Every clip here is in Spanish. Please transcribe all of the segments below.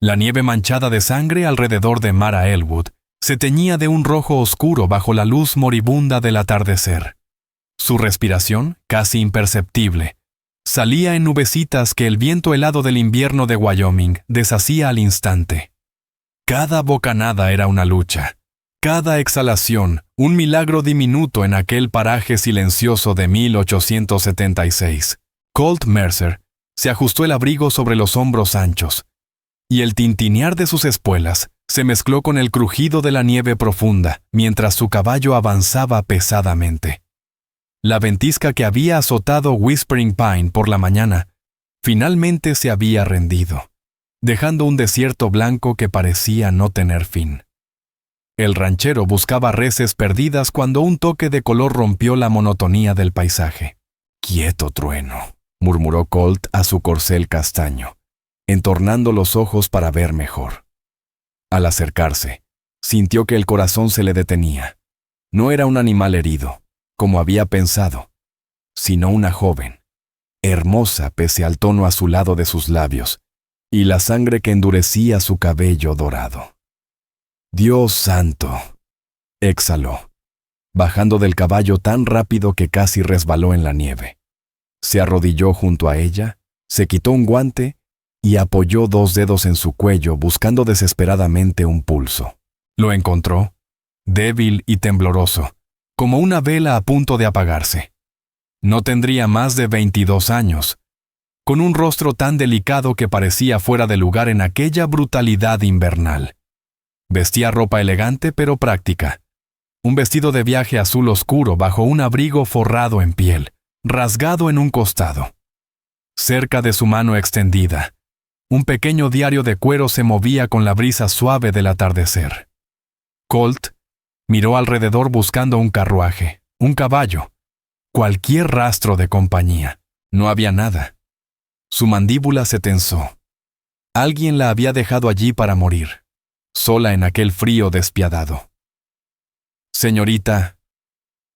La nieve manchada de sangre alrededor de Mara Elwood se teñía de un rojo oscuro bajo la luz moribunda del atardecer. Su respiración, casi imperceptible, salía en nubecitas que el viento helado del invierno de Wyoming deshacía al instante. Cada bocanada era una lucha, cada exhalación un milagro diminuto en aquel paraje silencioso de 1876. Colt Mercer se ajustó el abrigo sobre los hombros anchos, y el tintinear de sus espuelas se mezcló con el crujido de la nieve profunda mientras su caballo avanzaba pesadamente. La ventisca que había azotado Whispering Pine por la mañana finalmente se había rendido, dejando un desierto blanco que parecía no tener fin. El ranchero buscaba reses perdidas cuando un toque de color rompió la monotonía del paisaje. «Quieto, trueno», murmuró Colt a su corcel castaño, entornando los ojos para ver mejor. Al acercarse, sintió que el corazón se le detenía. No era un animal herido, como había pensado, sino una joven, hermosa pese al tono azulado de sus labios y la sangre que endurecía su cabello dorado. «Dios santo», exhaló, bajando del caballo tan rápido que casi resbaló en la nieve. Se arrodilló junto a ella, se quitó un guante y apoyó 2 dedos en su cuello buscando desesperadamente un pulso. Lo encontró, débil y tembloroso, como una vela a punto de apagarse. No tendría más de 22 años, con un rostro tan delicado que parecía fuera de lugar en aquella brutalidad invernal. Vestía ropa elegante pero práctica, un vestido de viaje azul oscuro bajo un abrigo forrado en piel, rasgado en un costado. Cerca de su mano extendida, un pequeño diario de cuero se movía con la brisa suave del atardecer. Colt miró alrededor buscando un carruaje, un caballo, cualquier rastro de compañía. No había nada. Su mandíbula se tensó. Alguien la había dejado allí para morir, sola en aquel frío despiadado. «Señorita,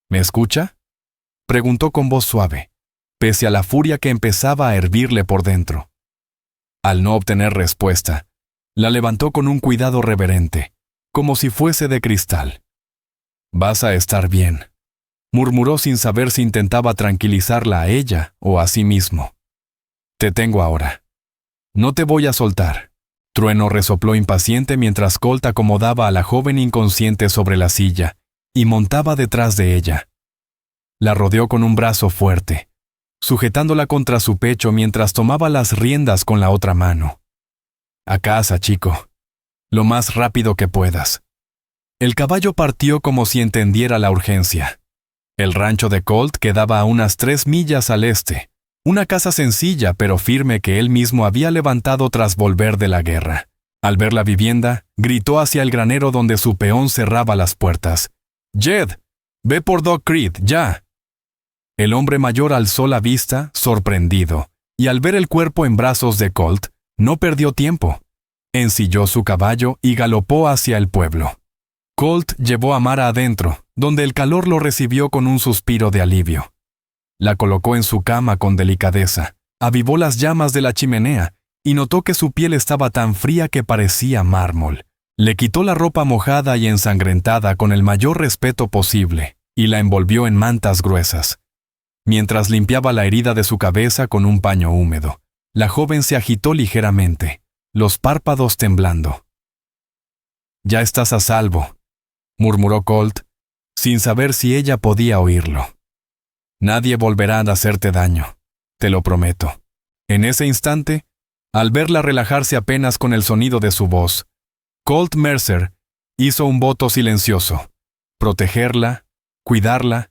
¿me escucha?», preguntó con voz suave, pese a la furia que empezaba a hervirle por dentro. Al no obtener respuesta, la levantó con un cuidado reverente, como si fuese de cristal. «Vas a estar bien», murmuró sin saber si intentaba tranquilizarla a ella o a sí mismo. «Te tengo ahora. No te voy a soltar». Trueno resopló impaciente mientras Colt acomodaba a la joven inconsciente sobre la silla y montaba detrás de ella. La rodeó con un brazo fuerte, sujetándola contra su pecho mientras tomaba las riendas con la otra mano. «A casa, chico. Lo más rápido que puedas». El caballo partió como si entendiera la urgencia. El rancho de Colt quedaba a unas 3 millas al este, una casa sencilla pero firme que él mismo había levantado tras volver de la guerra. Al ver la vivienda, gritó hacia el granero donde su peón cerraba las puertas. «Jed, ve por Doc Creed, ya». El hombre mayor alzó la vista, sorprendido, y al ver el cuerpo en brazos de Colt, no perdió tiempo. Ensilló su caballo y galopó hacia el pueblo. Colt llevó a Mara adentro, donde el calor lo recibió con un suspiro de alivio. La colocó en su cama con delicadeza, avivó las llamas de la chimenea y notó que su piel estaba tan fría que parecía mármol. Le quitó la ropa mojada y ensangrentada con el mayor respeto posible y la envolvió en mantas gruesas. Mientras limpiaba la herida de su cabeza con un paño húmedo, la joven se agitó ligeramente, los párpados temblando. «Ya estás a salvo», murmuró Colt, sin saber si ella podía oírlo. «Nadie volverá a hacerte daño, te lo prometo». En ese instante, al verla relajarse apenas con el sonido de su voz, Colt Mercer hizo un voto silencioso: protegerla, cuidarla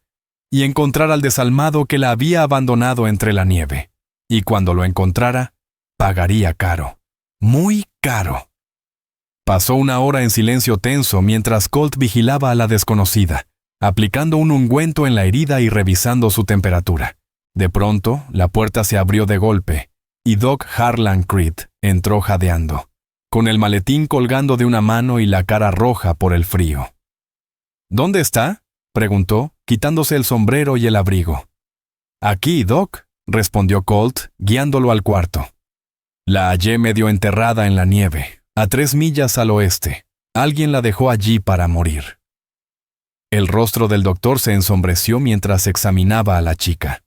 y encontrar al desalmado que la había abandonado entre la nieve. Y cuando lo encontrara, pagaría caro, muy caro. Pasó 1 hora en silencio tenso mientras Colt vigilaba a la desconocida, aplicando un ungüento en la herida y revisando su temperatura. De pronto, la puerta se abrió de golpe, y Doc Harlan Creed entró jadeando, con el maletín colgando de una mano y la cara roja por el frío. «¿Dónde está?», preguntó, quitándose el sombrero y el abrigo. «Aquí, Doc», respondió Colt, guiándolo al cuarto. «La hallé medio enterrada en la nieve, a 3 millas al oeste. Alguien la dejó allí para morir. El rostro del doctor se ensombreció mientras examinaba a la chica.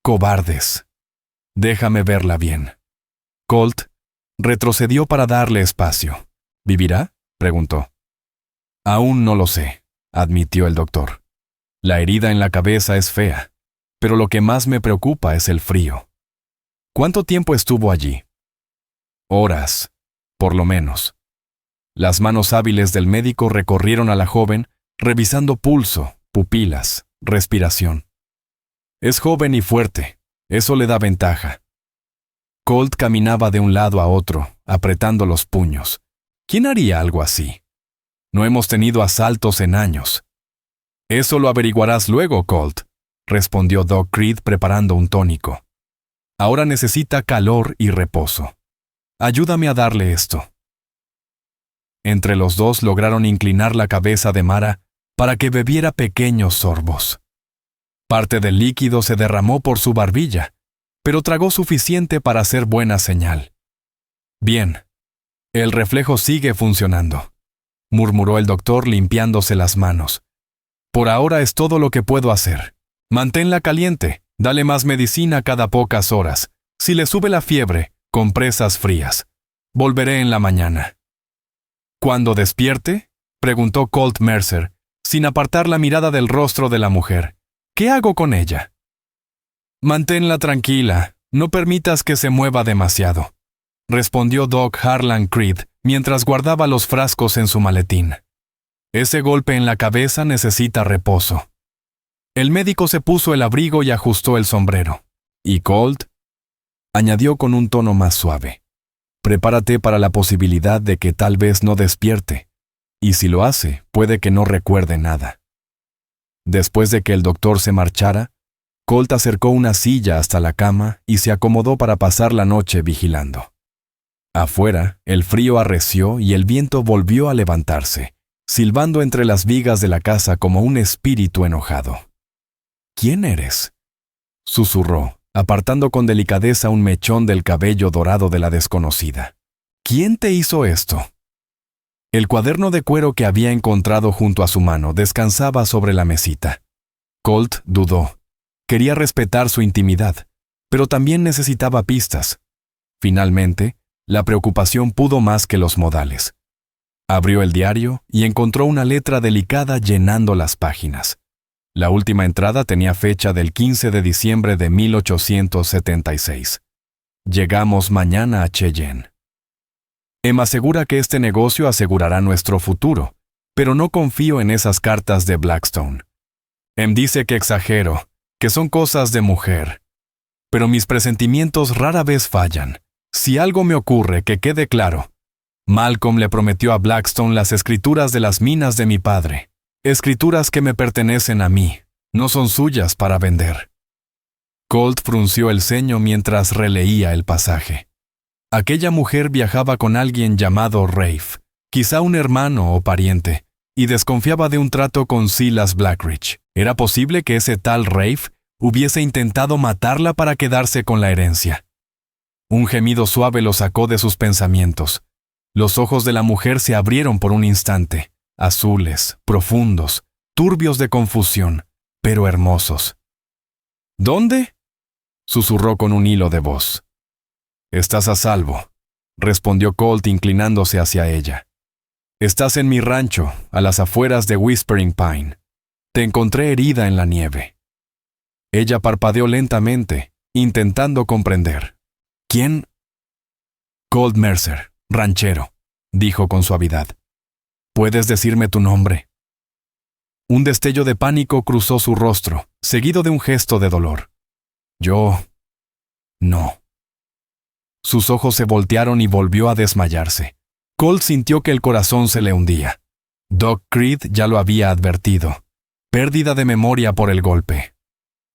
Cobardes. Déjame verla bien. Colt retrocedió para darle espacio. ¿Vivirá?, preguntó. Aún no lo sé, admitió el doctor. La herida en la cabeza es fea, pero lo que más me preocupa es el frío. ¿Cuánto tiempo estuvo allí? Horas, por lo menos. Las manos hábiles del médico recorrieron a la joven, revisando pulso, pupilas, respiración. Es joven y fuerte, eso le da ventaja. Colt caminaba de un lado a otro, apretando los puños. ¿Quién haría algo así? No hemos tenido asaltos en años. Eso lo averiguarás luego, Colt, respondió Doc Creed preparando un tónico. Ahora necesita calor y reposo. Ayúdame a darle esto. Entre los dos lograron inclinar la cabeza de Mara para que bebiera pequeños sorbos. Parte del líquido se derramó por su barbilla, pero tragó suficiente para hacer buena señal. Bien, el reflejo sigue funcionando, murmuró el doctor limpiándose las manos. Por ahora es todo lo que puedo hacer. Manténla caliente, dale más medicina cada pocas horas. Si le sube la fiebre, compresas frías. Volveré en la mañana. ¿Cuándo despierte?, preguntó Colt Mercer, sin apartar la mirada del rostro de la mujer. ¿Qué hago con ella? Manténla tranquila, no permitas que se mueva demasiado, respondió Doc Harlan Creed mientras guardaba los frascos en su maletín. Ese golpe en la cabeza necesita reposo. El médico se puso el abrigo y ajustó el sombrero. ¿Y Colt?, añadió con un tono más suave. Prepárate para la posibilidad de que tal vez no despierte, y si lo hace, puede que no recuerde nada. Después de que el doctor se marchara, Colt acercó una silla hasta la cama y se acomodó para pasar la noche vigilando. Afuera, el frío arreció y el viento volvió a levantarse, silbando entre las vigas de la casa como un espíritu enojado. ¿Quién eres?, susurró, apartando con delicadeza un mechón del cabello dorado de la desconocida. ¿Quién te hizo esto? El cuaderno de cuero que había encontrado junto a su mano descansaba sobre la mesita. Colt dudó. Quería respetar su intimidad, pero también necesitaba pistas. Finalmente, la preocupación pudo más que los modales. Abrió el diario y encontró una letra delicada llenando las páginas. La última entrada tenía fecha del 15 de diciembre de 1876. Llegamos mañana a Cheyenne. Em asegura que este negocio asegurará nuestro futuro, pero no confío en esas cartas de Blackstone. Em dice que exagero, que son cosas de mujer. Pero mis presentimientos rara vez fallan. Si algo me ocurre, que quede claro. Malcolm le prometió a Blackstone las escrituras de las minas de mi padre. Escrituras que me pertenecen a mí, no son suyas para vender. Colt frunció el ceño mientras releía el pasaje. Aquella mujer viajaba con alguien llamado Rafe, quizá un hermano o pariente, y desconfiaba de un trato con Silas Blackridge. ¿Era posible que ese tal Rafe hubiese intentado matarla para quedarse con la herencia? Un gemido suave lo sacó de sus pensamientos. Los ojos de la mujer se abrieron por un instante, azules, profundos, turbios de confusión, pero hermosos. ¿Dónde?, susurró con un hilo de voz. Estás a salvo, respondió Colt inclinándose hacia ella. Estás en mi rancho, a las afueras de Whispering Pine. Te encontré herida en la nieve. Ella parpadeó lentamente, intentando comprender. ¿Quién? Colt Mercer, ranchero, dijo con suavidad. ¿Puedes decirme tu nombre? Un destello de pánico cruzó su rostro, seguido de un gesto de dolor. Yo... no. Sus ojos se voltearon y volvió a desmayarse. Colt sintió que el corazón se le hundía. Doc Creed ya lo había advertido. Pérdida de memoria por el golpe.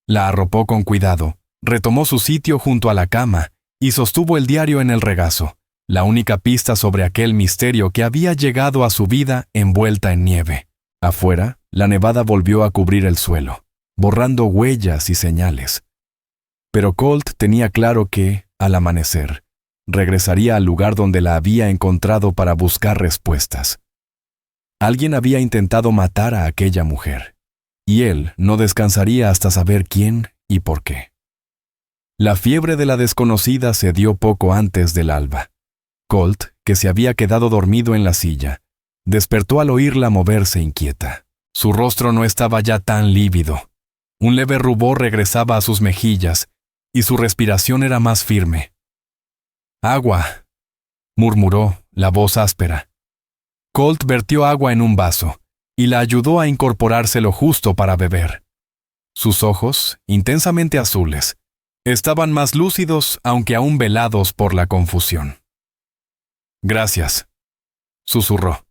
La arropó con cuidado, retomó su sitio junto a la cama y sostuvo el diario en el regazo, la única pista sobre aquel misterio que había llegado a su vida envuelta en nieve. Afuera, la nevada volvió a cubrir el suelo, borrando huellas y señales. Pero Colt tenía claro que, al amanecer, regresaría al lugar donde la había encontrado para buscar respuestas. Alguien había intentado matar a aquella mujer, y él no descansaría hasta saber quién y por qué. La fiebre de la desconocida se dio poco antes del alba. Colt, que se había quedado dormido en la silla, despertó al oírla moverse inquieta. Su rostro no estaba ya tan lívido. Un leve rubor regresaba a sus mejillas, y su respiración era más firme. «Agua», murmuró, la voz áspera. Colt vertió agua en un vaso, y la ayudó a incorporarse lo justo para beber. Sus ojos, intensamente azules, estaban más lúcidos, aunque aún velados por la confusión. «Gracias», susurró.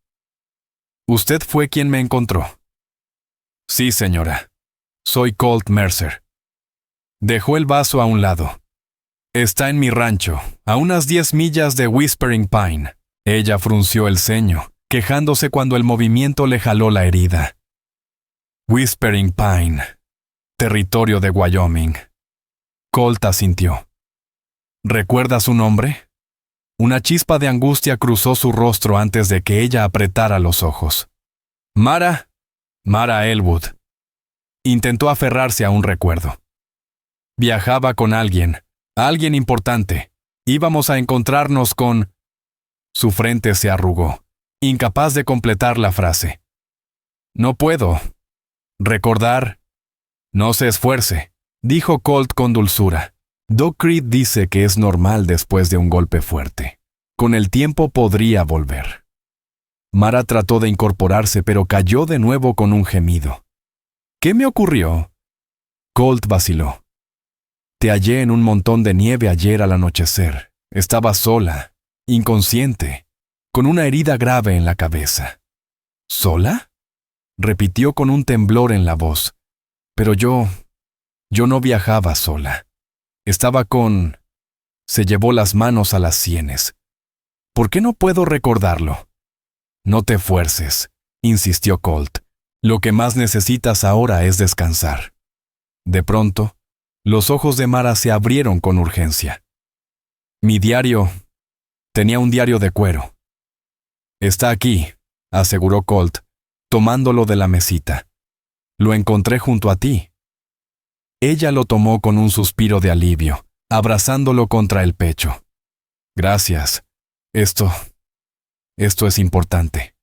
«Usted fue quien me encontró». «Sí, señora. Soy Colt Mercer». Dejó el vaso a un lado. «Está en mi rancho, a unas 10 millas de Whispering Pine». Ella frunció el ceño, quejándose cuando el movimiento le jaló la herida. Whispering Pine, territorio de Wyoming. Colt asintió. ¿Recuerda su nombre? Una chispa de angustia cruzó su rostro antes de que ella apretara los ojos. Mara Elwood. Intentó aferrarse a un recuerdo. Viajaba con alguien importante. Íbamos a encontrarnos con... Su frente se arrugó, incapaz de completar la frase. No puedo. Recordar. No se esfuerce, dijo Colt con dulzura. Doc Creed dice que es normal después de un golpe fuerte. Con el tiempo podría volver. Mara trató de incorporarse, pero cayó de nuevo con un gemido. ¿Qué me ocurrió? Colt vaciló. Te hallé en un montón de nieve ayer al anochecer. Estaba sola, inconsciente, con una herida grave en la cabeza. ¿Sola? Repitió con un temblor en la voz. Pero yo no viajaba sola. Estaba con... Se llevó las manos a las sienes. ¿Por qué no puedo recordarlo? No te fuerces, insistió Colt. Lo que más necesitas ahora es descansar. De pronto, los ojos de Mara se abrieron con urgencia. Mi diario... Tenía un diario de cuero. Está aquí, aseguró Colt, tomándolo de la mesita. Lo encontré junto a ti. Ella lo tomó con un suspiro de alivio, abrazándolo contra el pecho. Gracias. Esto es importante.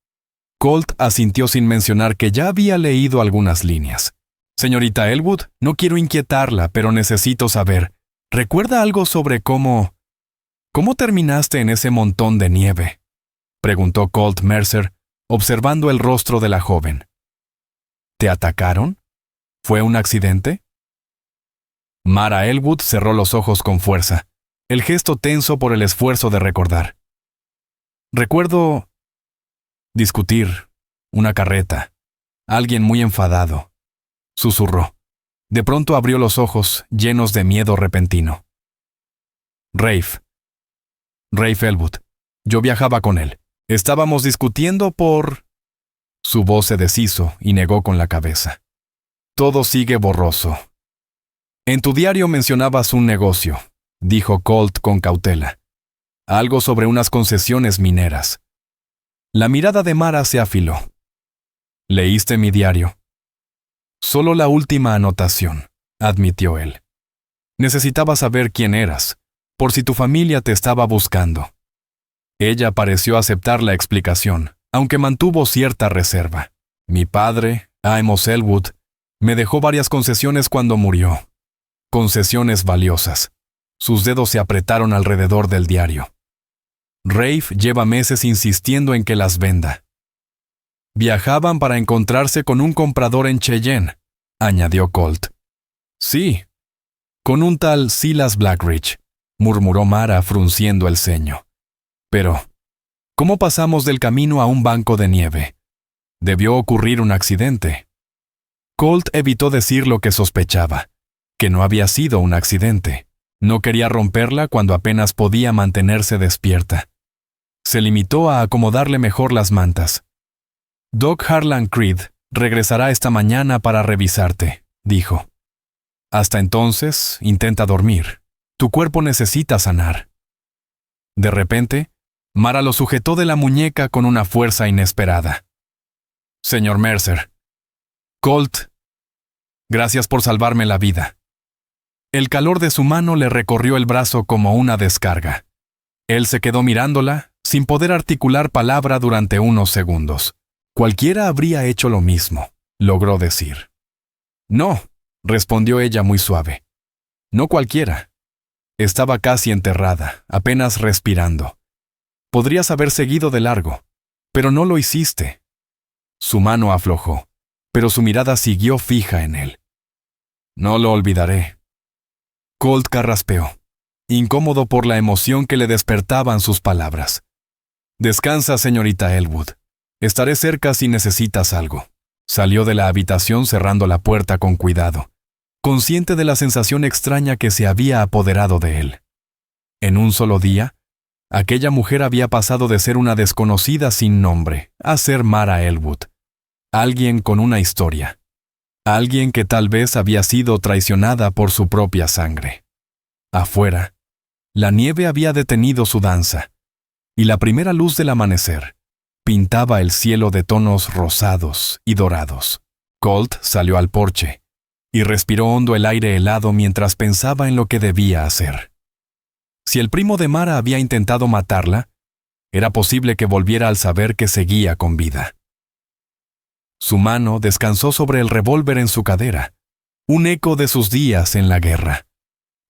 Colt asintió sin mencionar que ya había leído algunas líneas. Señorita Elwood, no quiero inquietarla, pero necesito saber. ¿Recuerda algo sobre cómo terminaste en ese montón de nieve? Preguntó Colt Mercer, observando el rostro de la joven. ¿Te atacaron? ¿Fue un accidente? Mara Elwood cerró los ojos con fuerza, el gesto tenso por el esfuerzo de recordar. Recuerdo discutir, una carreta, alguien muy enfadado. Susurró. De pronto abrió los ojos, llenos de miedo repentino. Rafe Elwood. Yo viajaba con él. Estábamos discutiendo por... Su voz se deshizo y negó con la cabeza. Todo sigue borroso. En tu diario mencionabas un negocio, dijo Colt con cautela. Algo sobre unas concesiones mineras. La mirada de Mara se afiló. ¿Leíste mi diario? Solo la última anotación, admitió él. Necesitaba saber quién eras, por si tu familia te estaba buscando. Ella pareció aceptar la explicación, aunque mantuvo cierta reserva. Mi padre, Amos Elwood, me dejó varias concesiones cuando murió. Concesiones valiosas. Sus dedos se apretaron alrededor del diario. Rafe lleva meses insistiendo en que las venda. Viajaban para encontrarse con un comprador en Cheyenne, añadió Colt. Sí, con un tal Silas Blackridge, murmuró Mara frunciendo el ceño. Pero, ¿cómo pasamos del camino a un banco de nieve? Debió ocurrir un accidente. Colt evitó decir lo que sospechaba, que no había sido un accidente. No quería romperla cuando apenas podía mantenerse despierta. Se limitó a acomodarle mejor las mantas. Doc Harlan Creed regresará esta mañana para revisarte, dijo. Hasta entonces, intenta dormir. Tu cuerpo necesita sanar. De repente, Mara lo sujetó de la muñeca con una fuerza inesperada. «Señor Mercer. Colt. Gracias por salvarme la vida». El calor de su mano le recorrió el brazo como una descarga. Él se quedó mirándola, sin poder articular palabra durante unos segundos. Cualquiera habría hecho lo mismo, logró decir. «No», respondió ella muy suave. «No cualquiera». Estaba casi enterrada, apenas respirando. Podrías haber seguido de largo, pero no lo hiciste. Su mano aflojó, pero su mirada siguió fija en él. «No lo olvidaré». Colt carraspeó, incómodo por la emoción que le despertaban sus palabras. «Descansa, señorita Elwood. Estaré cerca si necesitas algo». Salió de la habitación cerrando la puerta con cuidado, consciente de la sensación extraña que se había apoderado de él. En un solo día, aquella mujer había pasado de ser una desconocida sin nombre a ser Mara Elwood, alguien con una historia, alguien que tal vez había sido traicionada por su propia sangre. Afuera, la nieve había detenido su danza, y la primera luz del amanecer pintaba el cielo de tonos rosados y dorados. Colt salió al porche y respiró hondo el aire helado mientras pensaba en lo que debía hacer. Si el primo de Mara había intentado matarla, era posible que volviera al saber que seguía con vida. Su mano descansó sobre el revólver en su cadera, un eco de sus días en la guerra.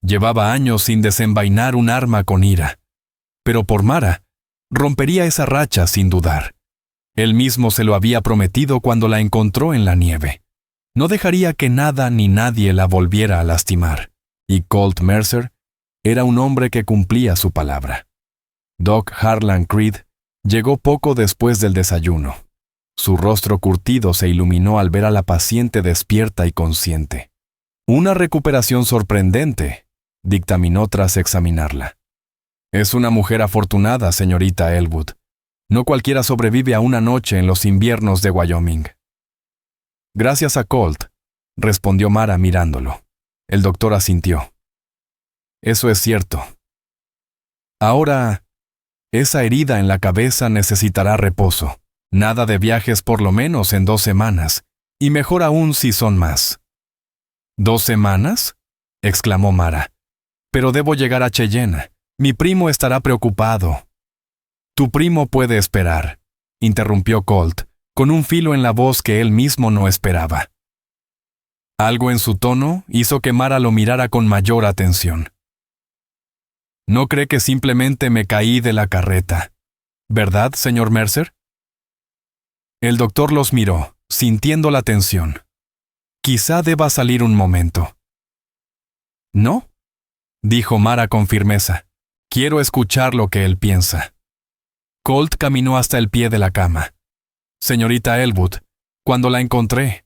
Llevaba años sin desenvainar un arma con ira, pero por Mara rompería esa racha sin dudar. Él mismo se lo había prometido cuando la encontró en la nieve. No dejaría que nada ni nadie la volviera a lastimar. Y Colt Mercer era un hombre que cumplía su palabra. Doc Harlan Creed llegó poco después del desayuno. Su rostro curtido se iluminó al ver a la paciente despierta y consciente. «Una recuperación sorprendente», dictaminó tras examinarla. «Es una mujer afortunada, señorita Elwood. No cualquiera sobrevive a una noche en los inviernos de Wyoming». «Gracias a Colt», respondió Mara mirándolo. El doctor asintió. «Eso es cierto. Ahora, esa herida en la cabeza necesitará reposo. Nada de viajes por lo menos en 2 semanas, y mejor aún si son más». «¿2 semanas?», exclamó Mara. «Pero debo llegar a Cheyenne. Mi primo estará preocupado». «Tu primo puede esperar», interrumpió Colt, con un filo en la voz que él mismo no esperaba. Algo en su tono hizo que Mara lo mirara con mayor atención. «No cree que simplemente me caí de la carreta, ¿verdad, señor Mercer?». El doctor los miró, sintiendo la tensión. «Quizá deba salir un momento». «¿No?», dijo Mara con firmeza. «Quiero escuchar lo que él piensa». Colt caminó hasta el pie de la cama. «Señorita Elwood, cuando la encontré,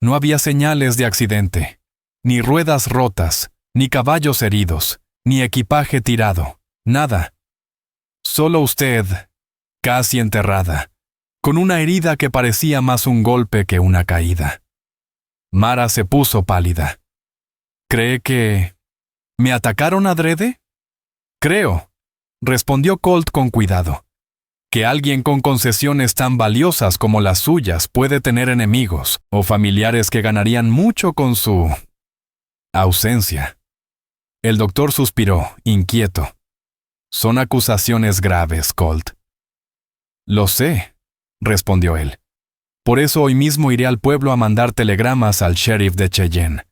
no había señales de accidente, ni ruedas rotas, ni caballos heridos, ni equipaje tirado, nada. Solo usted, casi enterrada, con una herida que parecía más un golpe que una caída». Mara se puso pálida. «¿Cree que me atacaron adrede?». «Creo», respondió Colt con cuidado, «que alguien con concesiones tan valiosas como las suyas puede tener enemigos o familiares que ganarían mucho con su ausencia». El doctor suspiró, inquieto. «Son acusaciones graves, Colt». «Lo sé», respondió él. «Por eso hoy mismo iré al pueblo a mandar telegramas al sheriff de Cheyenne.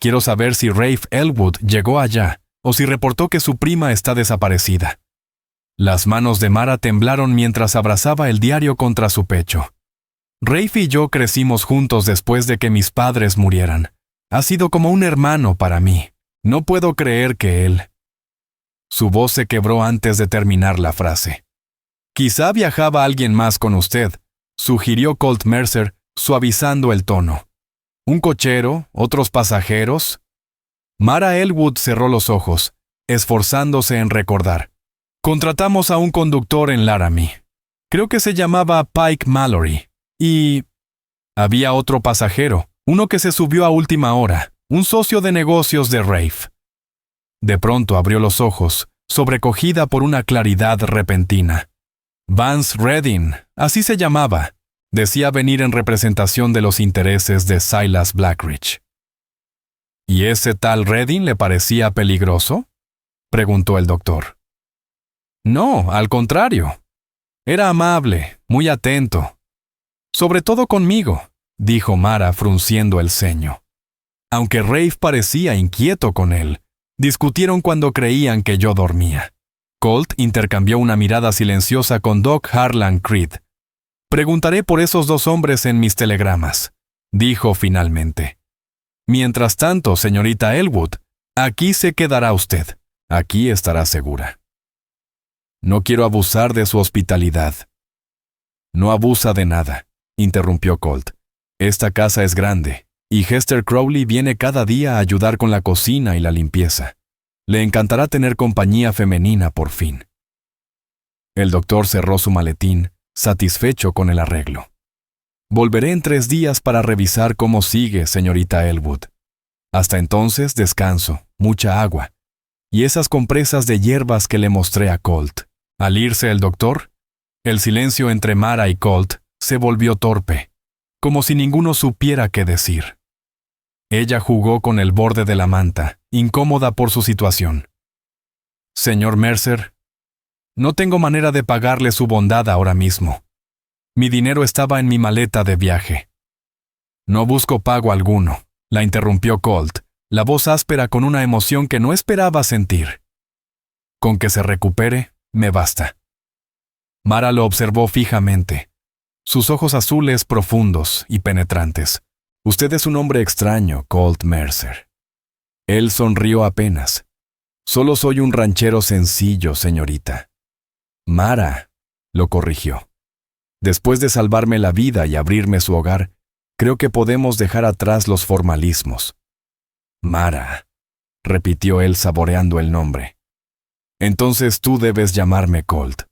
Quiero saber si Rafe Elwood llegó allá o si reportó que su prima está desaparecida». Las manos de Mara temblaron mientras abrazaba el diario contra su pecho. «Rafe y yo crecimos juntos después de que mis padres murieran. Ha sido como un hermano para mí. No puedo creer que él...». Su voz se quebró antes de terminar la frase. «Quizá viajaba alguien más con usted», sugirió Colt Mercer, suavizando el tono. «¿Un cochero? ¿Otros pasajeros?». Mara Elwood cerró los ojos, esforzándose en recordar. «Contratamos a un conductor en Laramie. Creo que se llamaba Pike Mallory. Y había otro pasajero, uno que se subió a última hora, un socio de negocios de Rafe». De pronto abrió los ojos, sobrecogida por una claridad repentina. Vance Redding, así se llamaba, decía venir en representación de los intereses de Silas Blackridge. ¿Y ese tal Redding le parecía peligroso?, preguntó el doctor. No, al contrario. Era amable, muy atento. Sobre todo conmigo, dijo Mara frunciendo el ceño. Aunque Rafe parecía inquieto con él, discutieron cuando creían que yo dormía. Colt intercambió una mirada silenciosa con Doc Harlan Creed. Preguntaré por esos dos hombres en mis telegramas, dijo finalmente. Mientras tanto, señorita Elwood, aquí se quedará usted. Aquí estará segura. No quiero abusar de su hospitalidad. No abusa de nada, interrumpió Colt. Esta casa es grande, y Hester Crowley viene cada día a ayudar con la cocina y la limpieza. Le encantará tener compañía femenina por fin. El doctor cerró su maletín, satisfecho con el arreglo. Volveré en 3 días para revisar cómo sigue, señorita Elwood. Hasta entonces descanso, mucha agua, y esas compresas de hierbas que le mostré a Colt. Al irse el doctor, el silencio entre Mara y Colt se volvió torpe, como si ninguno supiera qué decir. Ella jugó con el borde de la manta, incómoda por su situación. Señor Mercer, no tengo manera de pagarle su bondad ahora mismo. Mi dinero estaba en mi maleta de viaje. No busco pago alguno, la interrumpió Colt, la voz áspera con una emoción que no esperaba sentir. Con que se recupere, me basta. Mara lo observó fijamente, sus ojos azules profundos y penetrantes. Usted es un hombre extraño, Colt Mercer. Él sonrió apenas. Solo soy un ranchero sencillo, señorita. Mara, lo corrigió. Después de salvarme la vida y abrirme su hogar, creo que podemos dejar atrás los formalismos. Mara, repitió él saboreando el nombre. Entonces tú debes llamarme Colt.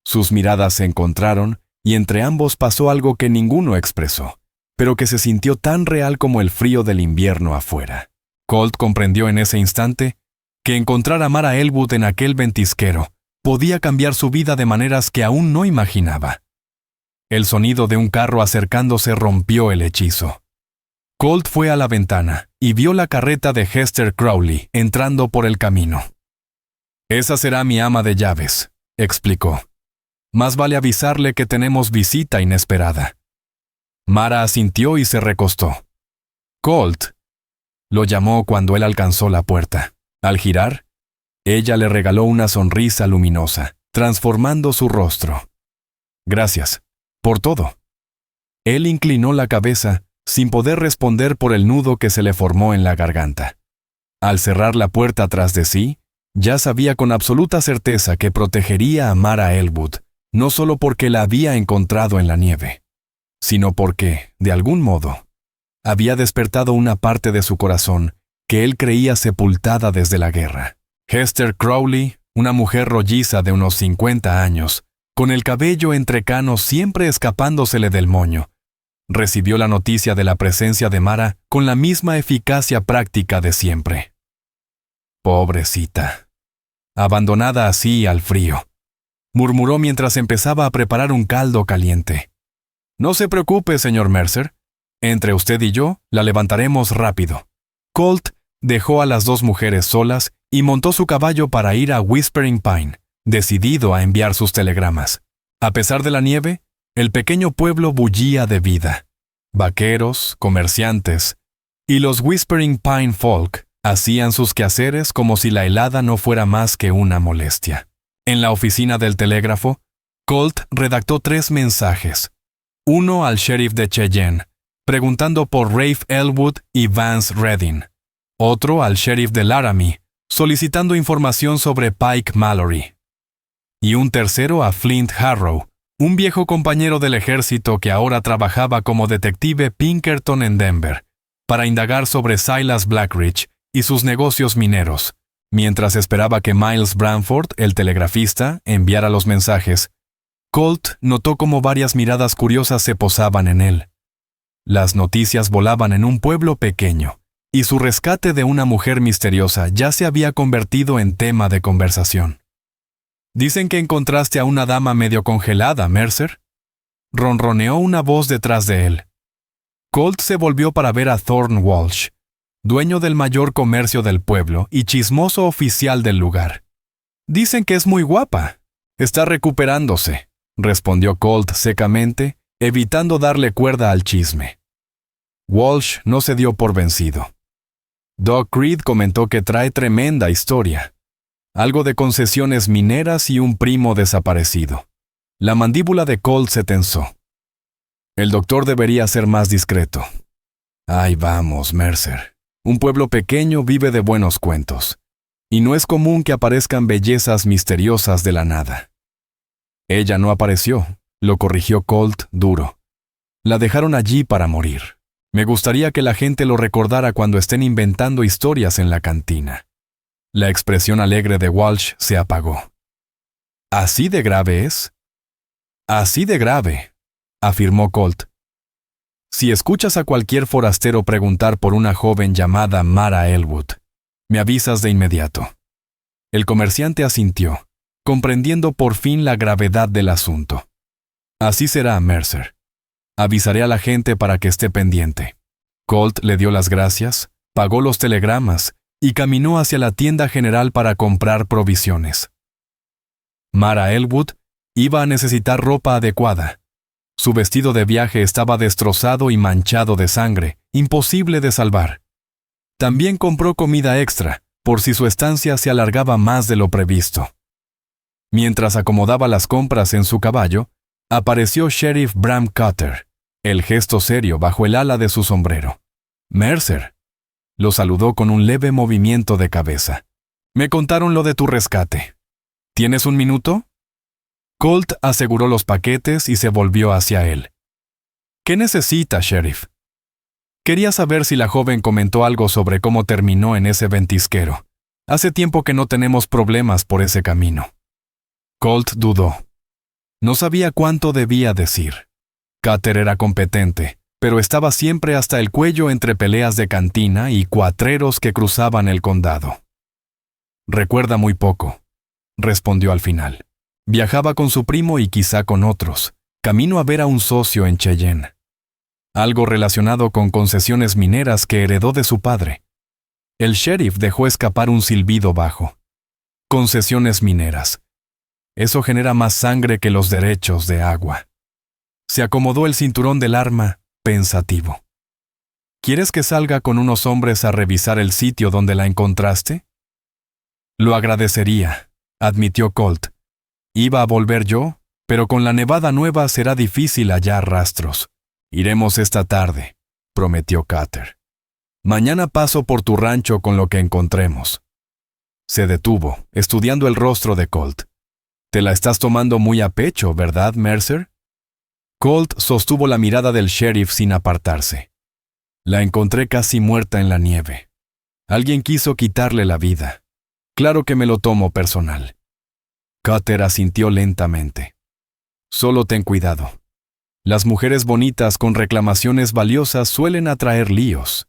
Sus miradas se encontraron y entre ambos pasó algo que ninguno expresó, pero que se sintió tan real como el frío del invierno afuera. Colt comprendió en ese instante que encontrar a Mara Elwood en aquel ventisquero podía cambiar su vida de maneras que aún no imaginaba. El sonido de un carro acercándose rompió el hechizo. Colt fue a la ventana y vio la carreta de Hester Crowley entrando por el camino. Esa será mi ama de llaves, explicó. Más vale avisarle que tenemos visita inesperada. Mara asintió y se recostó. Colt, lo llamó cuando él alcanzó la puerta. Al girar, ella le regaló una sonrisa luminosa, transformando su rostro. Gracias, por todo. Él inclinó la cabeza, sin poder responder por el nudo que se le formó en la garganta. Al cerrar la puerta tras de sí, ya sabía con absoluta certeza que protegería a Mara Elwood, no solo porque la había encontrado en la nieve, sino porque, de algún modo, había despertado una parte de su corazón que él creía sepultada desde la guerra. Hester Crowley, una mujer rolliza de unos 50 años, con el cabello entre canos siempre escapándosele del moño, recibió la noticia de la presencia de Mara con la misma eficacia práctica de siempre. Pobrecita. Abandonada así al frío, murmuró mientras empezaba a preparar un caldo caliente. No se preocupe, señor Mercer. Entre usted y yo, la levantaremos rápido. Colt dejó a las dos mujeres solas y montó su caballo para ir a Whispering Pine, decidido a enviar sus telegramas. A pesar de la nieve, el pequeño pueblo bullía de vida. Vaqueros, comerciantes y los Whispering Pine Folk hacían sus quehaceres como si la helada no fuera más que una molestia. En la oficina del telégrafo, Colt redactó 3 mensajes. Uno al sheriff de Cheyenne, preguntando por Rafe Elwood y Vance Redding. Otro al sheriff de Laramie, solicitando información sobre Pike Mallory. Y un tercero a Flint Harrow, un viejo compañero del ejército que ahora trabajaba como detective Pinkerton en Denver, para indagar sobre Silas Blackridge y sus negocios mineros. Mientras esperaba que Miles Branford, el telegrafista, enviara los mensajes, Colt notó cómo varias miradas curiosas se posaban en él. Las noticias volaban en un pueblo pequeño, y su rescate de una mujer misteriosa ya se había convertido en tema de conversación. «Dicen que encontraste a una dama medio congelada, Mercer», ronroneó una voz detrás de él. Colt se volvió para ver a Thorne Walsh, dueño del mayor comercio del pueblo y chismoso oficial del lugar. «Dicen que es muy guapa. Está recuperándose», respondió Colt secamente, evitando darle cuerda al chisme. Walsh no se dio por vencido. Doc Creed comentó que trae tremenda historia. Algo de concesiones mineras y un primo desaparecido. La mandíbula de Colt se tensó. El doctor debería ser más discreto. Ay, vamos, Mercer. Un pueblo pequeño vive de buenos cuentos. Y no es común que aparezcan bellezas misteriosas de la nada. Ella no apareció, lo corrigió Colt duro. La dejaron allí para morir. Me gustaría que la gente lo recordara cuando estén inventando historias en la cantina. La expresión alegre de Walsh se apagó. ¿Así de grave es? Así de grave, afirmó Colt. Si escuchas a cualquier forastero preguntar por una joven llamada Mara Elwood, me avisas de inmediato. El comerciante asintió, comprendiendo por fin la gravedad del asunto. Así será, Mercer. Avisaré a la gente para que esté pendiente. Colt le dio las gracias, pagó los telegramas y caminó hacia la tienda general para comprar provisiones. Mara Elwood iba a necesitar ropa adecuada. Su vestido de viaje estaba destrozado y manchado de sangre, imposible de salvar. También compró comida extra, por si su estancia se alargaba más de lo previsto. Mientras acomodaba las compras en su caballo, apareció Sheriff Bram Cutter, el gesto serio bajo el ala de su sombrero. «Mercer», lo saludó con un leve movimiento de cabeza. «Me contaron lo de tu rescate. ¿Tienes un minuto?» Colt aseguró los paquetes y se volvió hacia él. «¿Qué necesita, Sheriff?» Quería saber si la joven comentó algo sobre cómo terminó en ese ventisquero. Hace tiempo que no tenemos problemas por ese camino. Colt dudó. No sabía cuánto debía decir. Cutter era competente, pero estaba siempre hasta el cuello entre peleas de cantina y cuatreros que cruzaban el condado. «Recuerda muy poco», respondió al final. Viajaba con su primo y quizá con otros, camino a ver a un socio en Cheyenne. Algo relacionado con concesiones mineras que heredó de su padre. El sheriff dejó escapar un silbido bajo. Concesiones mineras. Eso genera más sangre que los derechos de agua. Se acomodó el cinturón del arma, pensativo. ¿Quieres que salga con unos hombres a revisar el sitio donde la encontraste? Lo agradecería, admitió Colt. Iba a volver yo, pero con la nevada nueva será difícil hallar rastros. Iremos esta tarde, prometió Cutter. Mañana paso por tu rancho con lo que encontremos. Se detuvo, estudiando el rostro de Colt. Te la estás tomando muy a pecho, ¿verdad, Mercer? Colt sostuvo la mirada del sheriff sin apartarse. La encontré casi muerta en la nieve. Alguien quiso quitarle la vida. Claro que me lo tomo personal. Cutter asintió lentamente. Solo ten cuidado. Las mujeres bonitas con reclamaciones valiosas suelen atraer líos.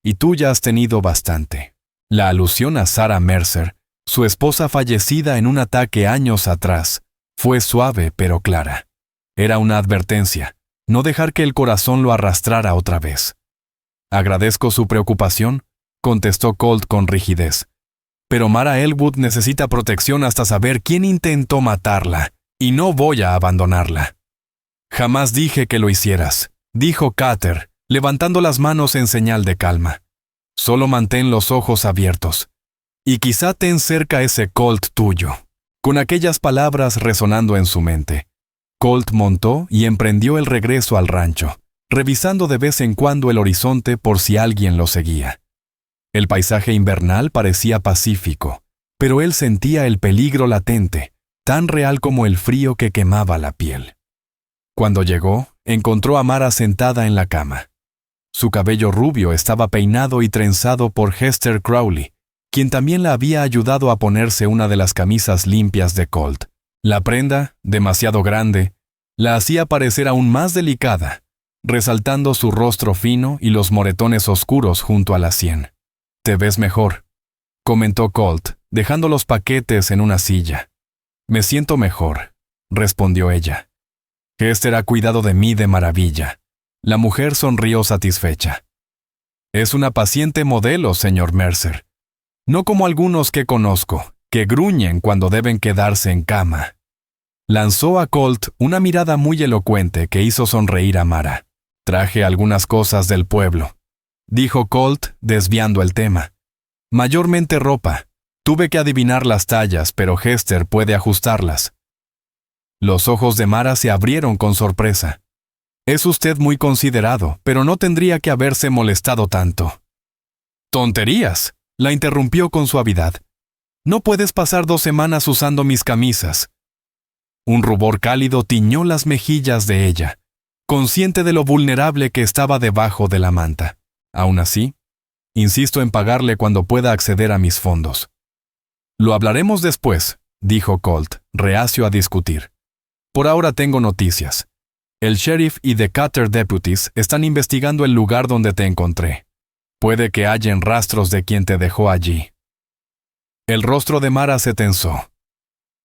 Y tú ya has tenido bastante. La alusión a Sarah Mercer, su esposa fallecida en un ataque años atrás, fue suave pero clara. Era una advertencia, no dejar que el corazón lo arrastrara otra vez. Agradezco su preocupación, contestó Colt con rigidez. Pero Mara Elwood necesita protección hasta saber quién intentó matarla, y no voy a abandonarla. Jamás dije que lo hicieras, dijo Cutter, levantando las manos en señal de calma. Solo mantén los ojos abiertos. Y quizá ten cerca ese Colt tuyo. Con aquellas palabras resonando en su mente, Colt montó y emprendió el regreso al rancho, revisando de vez en cuando el horizonte por si alguien lo seguía. El paisaje invernal parecía pacífico, pero él sentía el peligro latente, tan real como el frío que quemaba la piel. Cuando llegó, encontró a Mara sentada en la cama. Su cabello rubio estaba peinado y trenzado por Hester Crowley, quien también la había ayudado a ponerse una de las camisas limpias de Colt. La prenda, demasiado grande, la hacía parecer aún más delicada, resaltando su rostro fino y los moretones oscuros junto a la sien. «Te ves mejor», comentó Colt, dejando los paquetes en una silla. «Me siento mejor», respondió ella. «Hester ha cuidado de mí de maravilla». La mujer sonrió satisfecha. «Es una paciente modelo, señor Mercer. No como algunos que conozco, que gruñen cuando deben quedarse en cama». Lanzó a Colt una mirada muy elocuente que hizo sonreír a Mara. «Traje algunas cosas del pueblo», dijo Colt, desviando el tema. «Mayormente ropa. Tuve que adivinar las tallas, pero Hester puede ajustarlas». Los ojos de Mara se abrieron con sorpresa. «Es usted muy considerado, pero no tendría que haberse molestado tanto». «¡Tonterías!», la interrumpió con suavidad. «No puedes pasar 2 semanas usando mis camisas». Un rubor cálido tiñó las mejillas de ella, consciente de lo vulnerable que estaba debajo de la manta. «Aún así, insisto en pagarle cuando pueda acceder a mis fondos». «Lo hablaremos después», dijo Colt, reacio a discutir. «Por ahora tengo noticias. El sheriff y The Cutter Deputies están investigando el lugar donde te encontré. Puede que hallen rastros de quien te dejó allí». El rostro de Mara se tensó.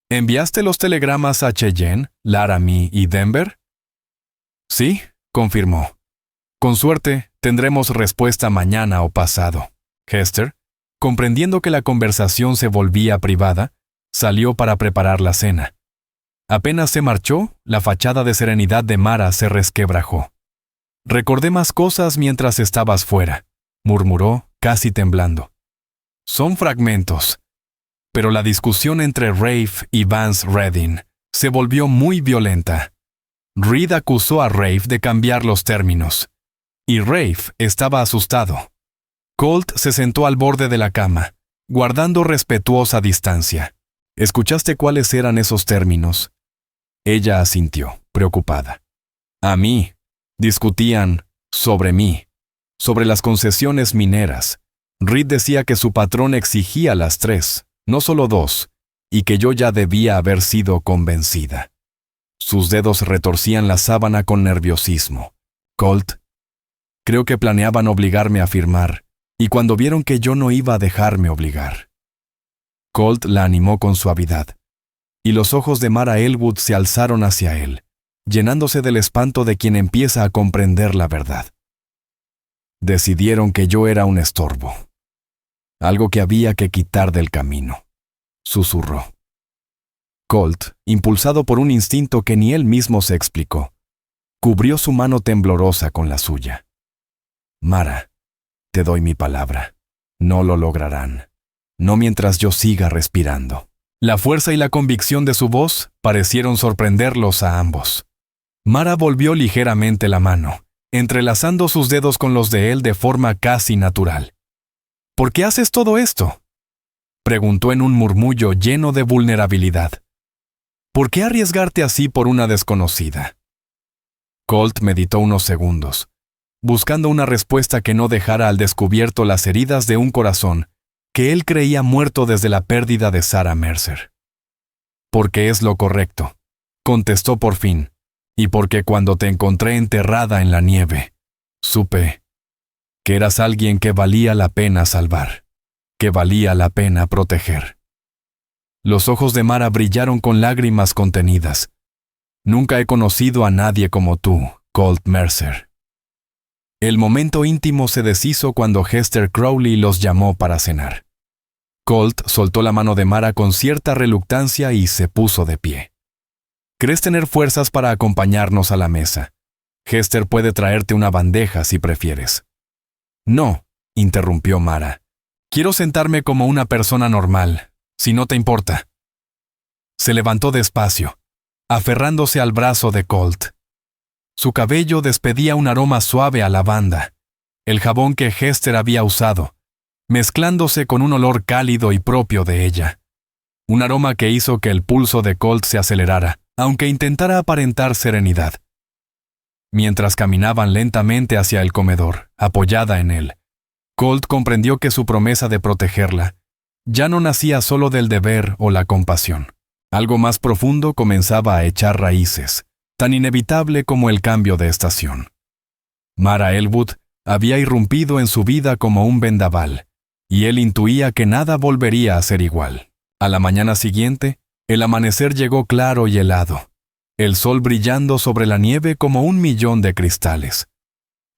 «¿Enviaste los telegramas a Cheyenne, Laramie y Denver?» «Sí», confirmó. «Con suerte, tendremos respuesta mañana o pasado». Hester, comprendiendo que la conversación se volvía privada, salió para preparar la cena. Apenas se marchó, la fachada de serenidad de Mara se resquebrajó. «Recordé más cosas mientras estabas fuera», murmuró, casi temblando. «Son fragmentos». Pero la discusión entre Rafe y Vance Redding se volvió muy violenta. Reed acusó a Rafe de cambiar los términos, y Rafe estaba asustado. Colt se sentó al borde de la cama, guardando respetuosa distancia. «¿Escuchaste cuáles eran esos términos?» Ella asintió, preocupada. «A mí. Discutían sobre mí, sobre las concesiones mineras. Reed decía que su patrón exigía las 3. No solo 2, y que yo ya debía haber sido convencida». Sus dedos retorcían la sábana con nerviosismo. «Colt, creo que planeaban obligarme a firmar, y cuando vieron que yo no iba a dejarme obligar». Colt la animó con suavidad, y los ojos de Mara Elwood se alzaron hacia él, llenándose del espanto de quien empieza a comprender la verdad. «Decidieron que yo era un estorbo. Algo que había que quitar del camino», susurró. Colt, impulsado por un instinto que ni él mismo se explicó, cubrió su mano temblorosa con la suya. «Mara, te doy mi palabra. No lo lograrán. No mientras yo siga respirando». La fuerza y la convicción de su voz parecieron sorprenderlos a ambos. Mara volvió ligeramente la mano, entrelazando sus dedos con los de él de forma casi natural. «¿Por qué haces todo esto?», preguntó en un murmullo lleno de vulnerabilidad. «¿Por qué arriesgarte así por una desconocida?». Colt meditó unos segundos, buscando una respuesta que no dejara al descubierto las heridas de un corazón que él creía muerto desde la pérdida de Sarah Mercer. «Porque es lo correcto», contestó por fin, «y porque cuando te encontré enterrada en la nieve, supe que eras alguien que valía la pena salvar, que valía la pena proteger». Los ojos de Mara brillaron con lágrimas contenidas. «Nunca he conocido a nadie como tú, Colt Mercer». El momento íntimo se deshizo cuando Hester Crowley los llamó para cenar. Colt soltó la mano de Mara con cierta reluctancia y se puso de pie. «¿Crees tener fuerzas para acompañarnos a la mesa? Hester puede traerte una bandeja si prefieres». «No», interrumpió Mara. «Quiero sentarme como una persona normal, si no te importa». Se levantó despacio, aferrándose al brazo de Colt. Su cabello despedía un aroma suave a lavanda, el jabón que Hester había usado, mezclándose con un olor cálido y propio de ella. Un aroma que hizo que el pulso de Colt se acelerara, aunque intentara aparentar serenidad. Mientras caminaban lentamente hacia el comedor, apoyada en él, Colt comprendió que su promesa de protegerla ya no nacía solo del deber o la compasión. Algo más profundo comenzaba a echar raíces, tan inevitable como el cambio de estación. Mara Elwood había irrumpido en su vida como un vendaval, y él intuía que nada volvería a ser igual. A la mañana siguiente, el amanecer llegó claro y helado, el sol brillando sobre la nieve como 1.000.000 de cristales.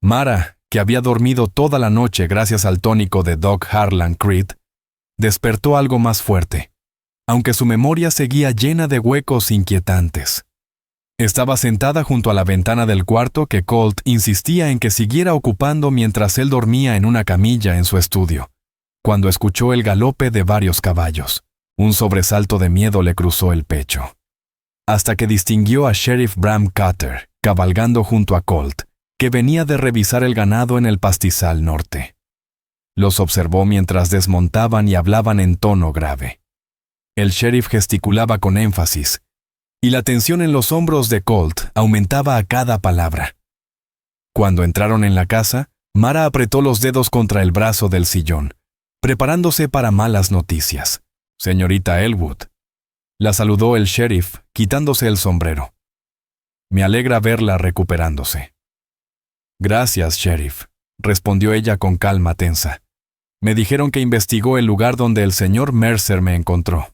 Mara, que había dormido toda la noche gracias al tónico de Doc Harlan Creed, despertó algo más fuerte, aunque su memoria seguía llena de huecos inquietantes. Estaba sentada junto a la ventana del cuarto que Colt insistía en que siguiera ocupando mientras él dormía en una camilla en su estudio, cuando escuchó el galope de varios caballos. Un sobresalto de miedo le cruzó el pecho, hasta que distinguió a Sheriff Bram Cutter cabalgando junto a Colt, que venía de revisar el ganado en el pastizal norte. Los observó mientras desmontaban y hablaban en tono grave. El sheriff gesticulaba con énfasis, y la tensión en los hombros de Colt aumentaba a cada palabra. Cuando entraron en la casa, Mara apretó los dedos contra el brazo del sillón, preparándose para malas noticias. «Señorita Elwood», la saludó el sheriff, quitándose el sombrero. «Me alegra verla recuperándose». «Gracias, sheriff», respondió ella con calma tensa. «Me dijeron que investigó el lugar donde el señor Mercer me encontró».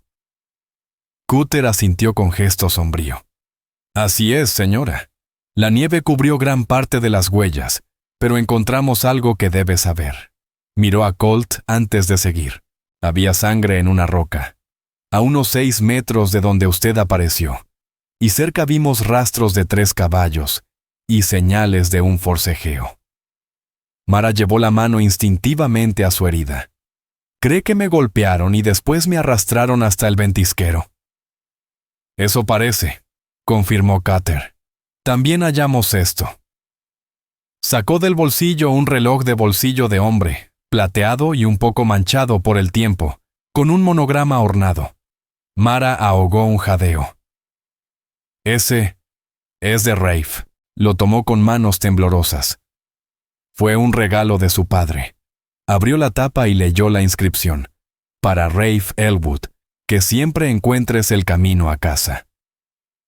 Cutter asintió con gesto sombrío. «Así es, señora. La nieve cubrió gran parte de las huellas, pero encontramos algo que debe saber». Miró a Colt antes de seguir. Había sangre en una roca, a unos 6 metros de donde usted apareció, y cerca vimos rastros de 3 caballos y señales de un forcejeo. Mara llevó la mano instintivamente a su herida. «Cree que me golpearon y después me arrastraron hasta el ventisquero». «Eso parece», confirmó Cutter. «También hallamos esto». Sacó del bolsillo un reloj de bolsillo de hombre, plateado y un poco manchado por el tiempo, con un monograma ornado. Mara ahogó un jadeo. «Ese es de Rafe», lo tomó con manos temblorosas. Fue un regalo de su padre. Abrió la tapa y leyó la inscripción. «Para Rafe Elwood, que siempre encuentres el camino a casa».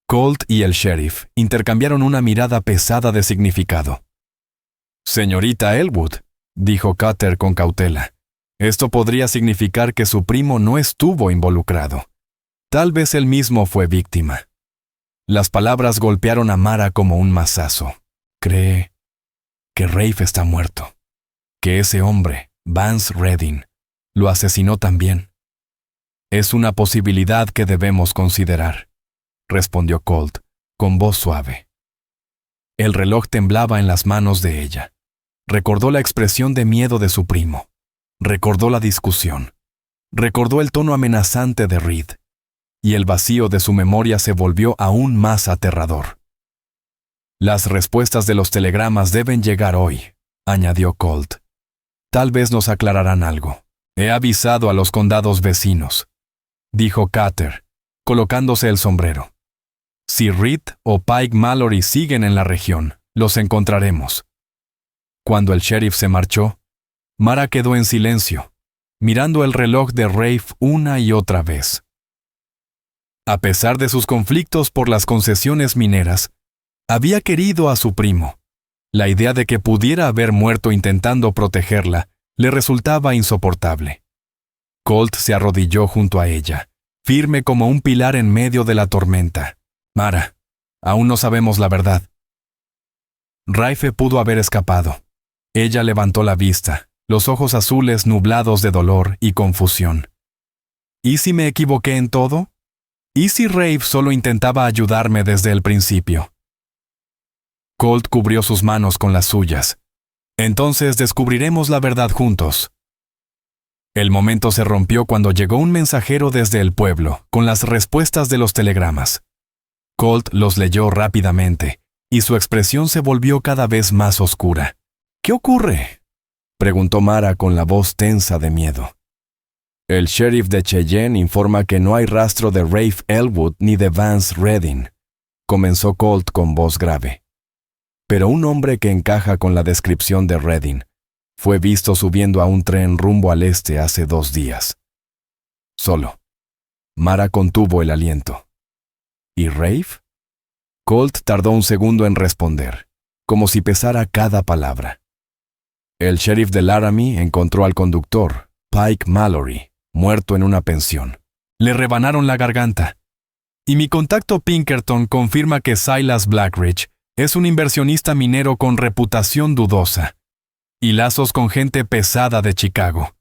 Colt y el sheriff intercambiaron una mirada pesada de significado. «Señorita Elwood», dijo Cutter con cautela, «esto podría significar que su primo no estuvo involucrado. Tal vez él mismo fue víctima». Las palabras golpearon a Mara como un mazazo. «Cree que Rafe está muerto, que ese hombre, Vance Redding, lo asesinó también». «Es una posibilidad que debemos considerar», respondió Colt, con voz suave. El reloj temblaba en las manos de ella. Recordó la expresión de miedo de su primo. Recordó la discusión. Recordó el tono amenazante de Reed. Y el vacío de su memoria se volvió aún más aterrador. «Las respuestas de los telegramas deben llegar hoy», añadió Colt. «Tal vez nos aclararán algo. He avisado a los condados vecinos», dijo Cutter, colocándose el sombrero. «Si Reed o Pike Mallory siguen en la región, los encontraremos». Cuando el sheriff se marchó, Mara quedó en silencio, mirando el reloj de Rafe una y otra vez. A pesar de sus conflictos por las concesiones mineras, había querido a su primo. La idea de que pudiera haber muerto intentando protegerla le resultaba insoportable. Colt se arrodilló junto a ella, firme como un pilar en medio de la tormenta. «Mara, aún no sabemos la verdad». Rafe pudo haber escapado. Ella levantó la vista, los ojos azules nublados de dolor y confusión. ¿Y si me equivoqué en todo? ¿Y si Rafe solo intentaba ayudarme desde el principio? Colt cubrió sus manos con las suyas. «Entonces descubriremos la verdad juntos». El momento se rompió cuando llegó un mensajero desde el pueblo, con las respuestas de los telegramas. Colt los leyó rápidamente, y su expresión se volvió cada vez más oscura. «¿Qué ocurre?», preguntó Mara con la voz tensa de miedo. «El sheriff de Cheyenne informa que no hay rastro de Rafe Elwood ni de Vance Redding», comenzó Colt con voz grave. «Pero un hombre que encaja con la descripción de Redding fue visto subiendo a un tren rumbo al este hace 2 días. Solo». Mara contuvo el aliento. «¿Y Rafe?». Colt tardó un segundo en responder. como si pesara cada palabra. El sheriff de Laramie encontró al conductor, Pike Mallory, muerto en una pensión. Le rebanaron la garganta. Y mi contacto Pinkerton confirma que Silas Blackridge es un inversionista minero con reputación dudosa y lazos con gente pesada de Chicago.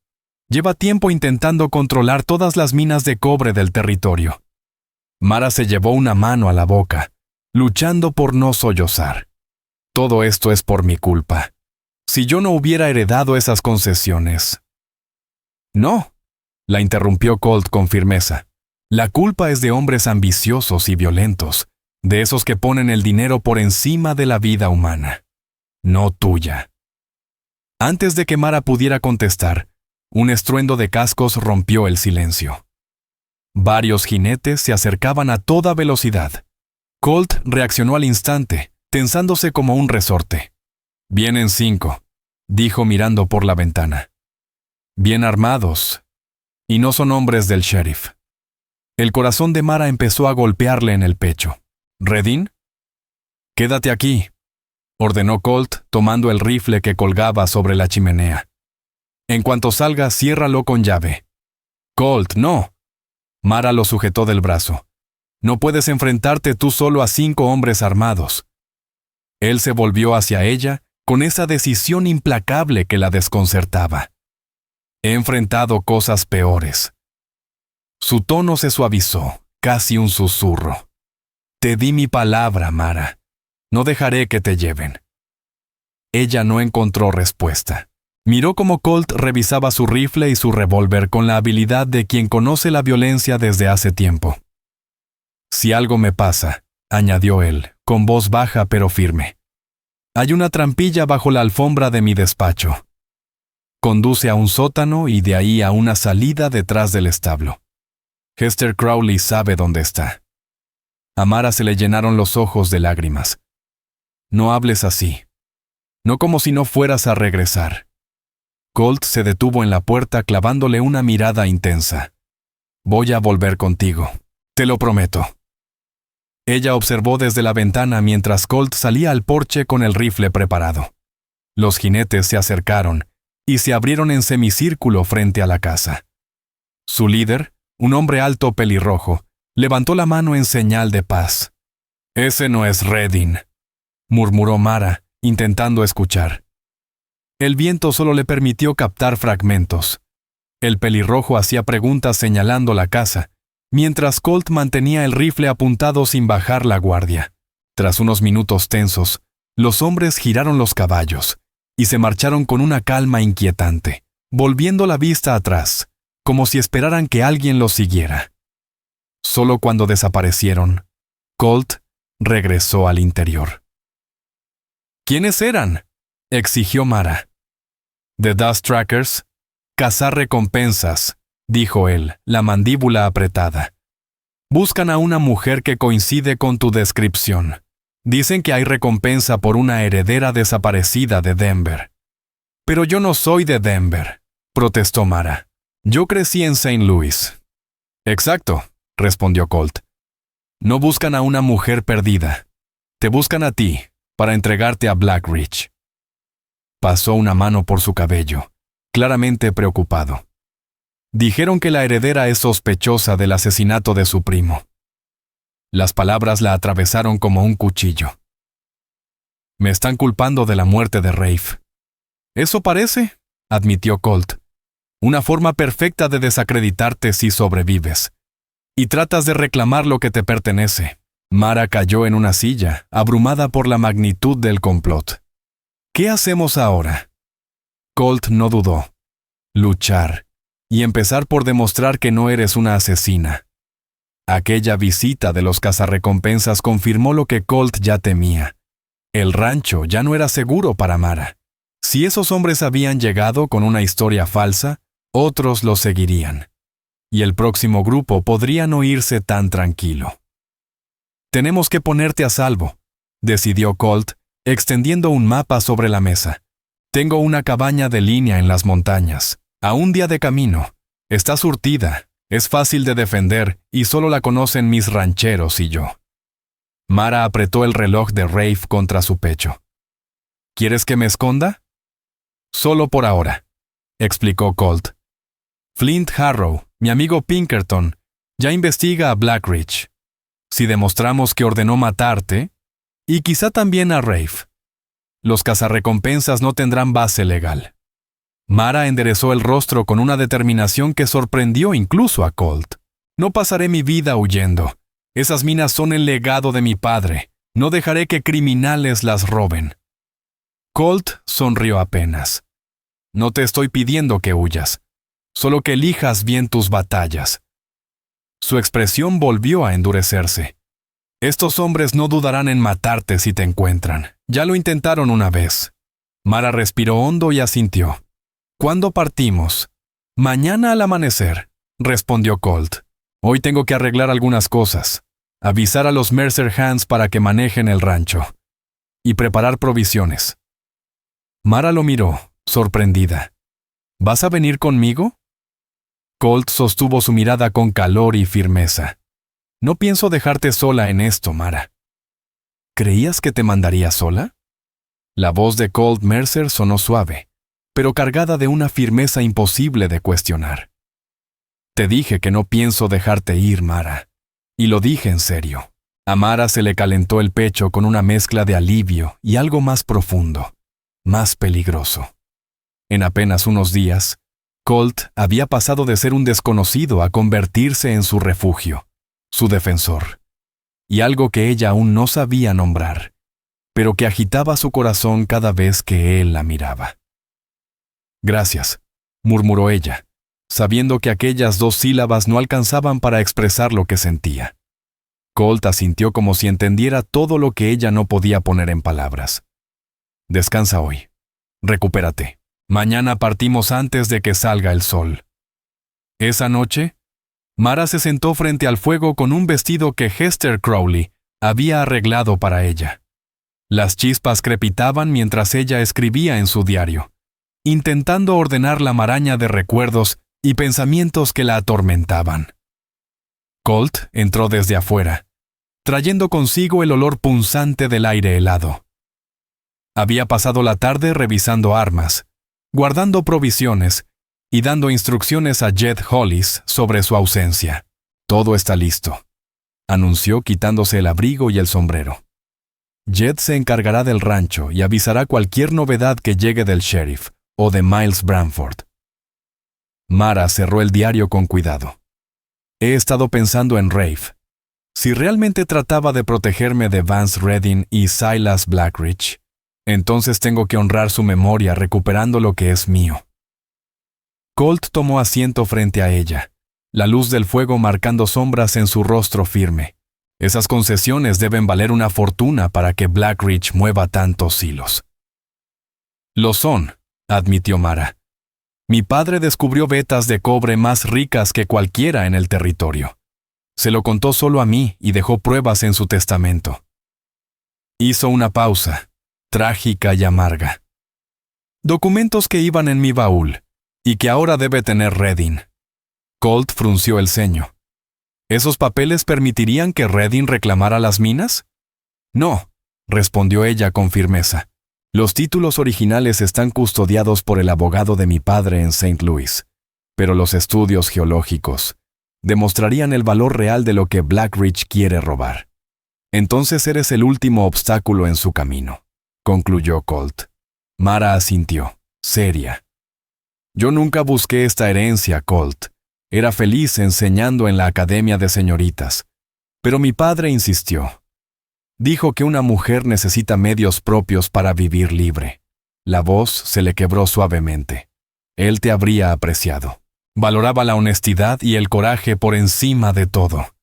Lleva tiempo intentando controlar todas las minas de cobre del territorio. Mara se llevó una mano a la boca, luchando por no sollozar. Todo esto es por mi culpa. Si yo no hubiera heredado esas concesiones. No, la interrumpió Colt con firmeza. La culpa es de hombres ambiciosos y violentos, de esos que ponen el dinero por encima de la vida humana. No tuya. Antes de que Mara pudiera contestar, un estruendo de cascos rompió el silencio. Varios jinetes se acercaban a toda velocidad. Colt reaccionó al instante, tensándose como un resorte. «Vienen 5», dijo mirando por la ventana. «Bien armados. Y no son hombres del sheriff». El corazón de Mara empezó a golpearle en el pecho. «¿Redin?» «Quédate aquí», ordenó Colt, tomando el rifle que colgaba sobre la chimenea. «En cuanto salga, ciérralo con llave». «Colt, no». Mara lo sujetó del brazo. «No puedes enfrentarte tú solo a 5 hombres armados». Él se volvió hacia ella con esa decisión implacable que la desconcertaba. «He enfrentado cosas peores». Su tono se suavizó, casi un susurro. «Te di mi palabra, Mara. No dejaré que te lleven». Ella no encontró respuesta. Miró cómo Colt revisaba su rifle y su revólver con la habilidad de quien conoce la violencia desde hace tiempo. «Si algo me pasa», añadió él, con voz baja pero firme. «Hay una trampilla bajo la alfombra de mi despacho. Conduce a un sótano y de ahí a una salida detrás del establo. Hester Crowley sabe dónde está». A Mara se le llenaron los ojos de lágrimas. «No hables así. No como si no fueras a regresar». Colt se detuvo en la puerta clavándole una mirada intensa. «Voy a volver contigo. Te lo prometo». Ella observó desde la ventana mientras Colt salía al porche con el rifle preparado. Los jinetes se acercaron y se abrieron en semicírculo frente a la casa. Su líder, un hombre alto pelirrojo, levantó la mano en señal de paz. «Ese no es Redin», murmuró Mara, intentando escuchar. El viento solo le permitió captar fragmentos. El pelirrojo hacía preguntas señalando la casa, mientras Colt mantenía el rifle apuntado sin bajar la guardia. Tras unos minutos tensos, los hombres giraron los caballos y se marcharon con una calma inquietante, volviendo la vista atrás, como si esperaran que alguien los siguiera. Solo cuando desaparecieron, Colt regresó al interior. «¿Quiénes eran?», exigió Mara. «The Dust Trackers. Cazar recompensas», dijo él, la mandíbula apretada. «Buscan a una mujer que coincide con tu descripción. Dicen que hay recompensa por una heredera desaparecida de Denver». «Pero yo no soy de Denver», protestó Mara. «Yo crecí en St. Louis». «Exacto», respondió Colt. «No buscan a una mujer perdida. Te buscan a ti, para entregarte a Blackridge». Pasó una mano por su cabello, claramente preocupado. «Dijeron que la heredera es sospechosa del asesinato de su primo». Las palabras la atravesaron como un cuchillo. «Me están culpando de la muerte de Rafe». «Eso parece», admitió Colt. «Una forma perfecta de desacreditarte si sobrevives. Y tratas de reclamar lo que te pertenece». Mara cayó en una silla, abrumada por la magnitud del complot. «¿Qué hacemos ahora?» Colt no dudó. Luchar. Y empezar por demostrar que no eres una asesina. Aquella visita de los cazarrecompensas confirmó lo que Colt ya temía. El rancho ya no era seguro para Mara. Si esos hombres habían llegado con una historia falsa, otros los seguirían. Y el próximo grupo podría no irse tan tranquilo. «Tenemos que ponerte a salvo», decidió Colt, extendiendo un mapa sobre la mesa. «Tengo una cabaña de línea en las montañas, a un día de camino. Está surtida, es fácil de defender y solo la conocen mis rancheros y yo». Mara apretó el reloj de Rafe contra su pecho. ¿Quieres que me esconda? Solo por ahora, explicó Colt. Flint Harrow, mi amigo Pinkerton, ya investiga a Blackridge. Si demostramos que ordenó matarte, y quizá también a Rafe, los cazarrecompensas no tendrán base legal. Mara enderezó el rostro con una determinación que sorprendió incluso a Colt. No pasaré mi vida huyendo. Esas minas son el legado de mi padre. No dejaré que criminales las roben. Colt sonrió apenas. No te estoy pidiendo que huyas, solo que elijas bien tus batallas. Su expresión volvió a endurecerse. Estos hombres no dudarán en matarte si te encuentran. Ya lo intentaron una vez. Mara respiró hondo y asintió. ¿Cuándo partimos? Mañana al amanecer, respondió Colt. Hoy tengo que arreglar algunas cosas. Avisar a los Mercer Hands para que manejen el rancho. Y preparar provisiones. Mara lo miró, sorprendida. ¿Vas a venir conmigo? Colt sostuvo su mirada con calor y firmeza. No pienso dejarte sola en esto, Mara. ¿Creías que te mandaría sola? La voz de Colt Mercer sonó suave, pero cargada de una firmeza imposible de cuestionar. Te dije que no pienso dejarte ir, Mara. Y lo dije en serio. A Mara se le calentó el pecho con una mezcla de alivio y algo más profundo, más peligroso. En apenas unos días, Colt había pasado de ser un desconocido a convertirse en su refugio, su defensor, y algo que ella aún no sabía nombrar, pero que agitaba su corazón cada vez que él la miraba. Gracias, murmuró ella, sabiendo que aquellas 2 sílabas no alcanzaban para expresar lo que sentía. Colt asintió como si entendiera todo lo que ella no podía poner en palabras. Descansa hoy. Recupérate. Mañana partimos antes de que salga el sol. Esa noche, Mara se sentó frente al fuego con un vestido que Hester Crowley había arreglado para ella. Las chispas crepitaban mientras ella escribía en su diario, intentando ordenar la maraña de recuerdos y pensamientos que la atormentaban. Colt entró desde afuera, trayendo consigo el olor punzante del aire helado. Había pasado la tarde revisando armas, guardando provisiones y dando instrucciones a Jed Hollis sobre su ausencia. Todo está listo, anunció quitándose el abrigo y el sombrero. Jed se encargará del rancho y avisará cualquier novedad que llegue del sheriff o de Miles Branford. Mara cerró el diario con cuidado. He estado pensando en Rafe. Si realmente trataba de protegerme de Vance Redding y Silas Blackridge, entonces tengo que honrar su memoria recuperando lo que es mío. Colt tomó asiento frente a ella, la luz del fuego marcando sombras en su rostro firme. Esas concesiones deben valer una fortuna para que Blackridge mueva tantos hilos. Lo son, admitió Mara. Mi padre descubrió vetas de cobre más ricas que cualquiera en el territorio. Se lo contó solo a mí y dejó pruebas en su testamento. Hizo una pausa, trágica y amarga. Documentos que iban en mi baúl, y que ahora debe tener Redding. Colt frunció el ceño. ¿Esos papeles permitirían que Redding reclamara las minas? No, respondió ella con firmeza. Los títulos originales están custodiados por el abogado de mi padre en St. Louis, pero los estudios geológicos demostrarían el valor real de lo que Blackridge quiere robar. Entonces eres el último obstáculo en su camino, concluyó Colt. Mara asintió, seria. Yo nunca busqué esta herencia, Colt. Era feliz enseñando en la academia de señoritas, pero mi padre insistió. Dijo que una mujer necesita medios propios para vivir libre. La voz se le quebró suavemente. Él te habría apreciado. Valoraba la honestidad y el coraje por encima de todo.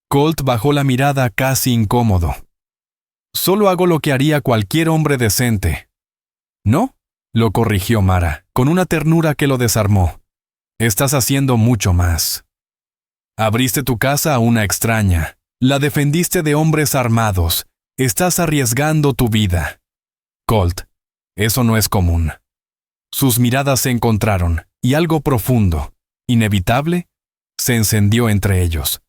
Colt bajó la mirada casi incómodo. Solo hago lo que haría cualquier hombre decente. ¿No? Lo corrigió Mara, con una ternura que lo desarmó. Estás haciendo mucho más. Abriste tu casa a una extraña. La defendiste de hombres armados. Estás arriesgando tu vida. Colt, eso no es común. Sus miradas se encontraron, y algo profundo, inevitable, se encendió entre ellos.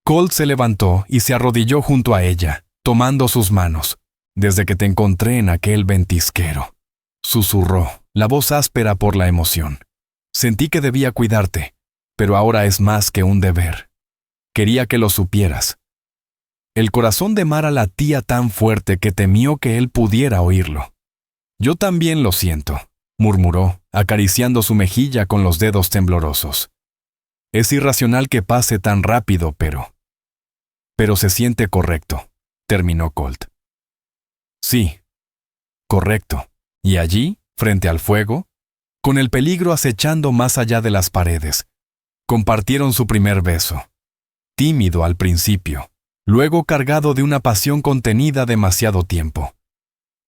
Colt se levantó y se arrodilló junto a ella, tomando sus manos. desde que te encontré en aquel ventisquero», susurró, la voz áspera por la emoción. «Sentí que debía cuidarte, pero ahora es más que un deber. Quería que lo supieras». El corazón de Mara latía tan fuerte que temió que él pudiera oírlo. «Yo también lo siento», murmuró, acariciando su mejilla con los dedos temblorosos. «Es irracional que pase tan rápido, pero se siente correcto», terminó Colt. «Sí, correcto. Y allí, frente al fuego, con el peligro acechando más allá de las paredes, compartieron su primer beso. Tímido al principio, luego cargado de una pasión contenida demasiado tiempo.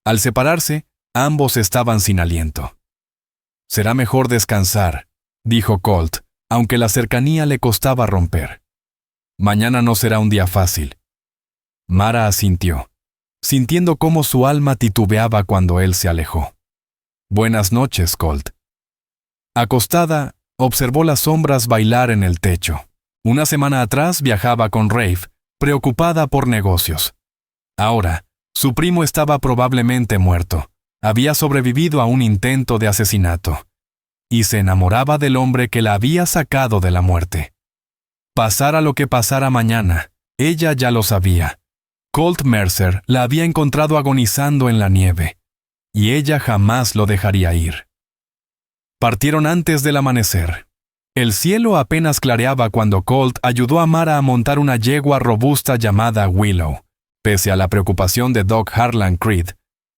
Al separarse, ambos estaban sin aliento. «Será mejor descansar», dijo Colt, aunque la cercanía le costaba romper. «Mañana no será un día fácil». Mara asintió, sintiendo cómo su alma titubeaba cuando él se alejó. «Buenas noches, Colt». Acostada, observó las sombras bailar en el techo. Una semana atrás viajaba con Rafe, preocupada por negocios. Ahora, su primo estaba probablemente muerto. Había sobrevivido a un intento de asesinato. Y se enamoraba del hombre que la había sacado de la muerte. Pasara lo que pasara mañana, ella ya lo sabía. Colt Mercer la había encontrado agonizando en la nieve, y ella jamás lo dejaría ir. Partieron antes del amanecer. El cielo apenas clareaba cuando Colt ayudó a Mara a montar una yegua robusta llamada Willow. Pese a la preocupación de Doc Harlan Creed,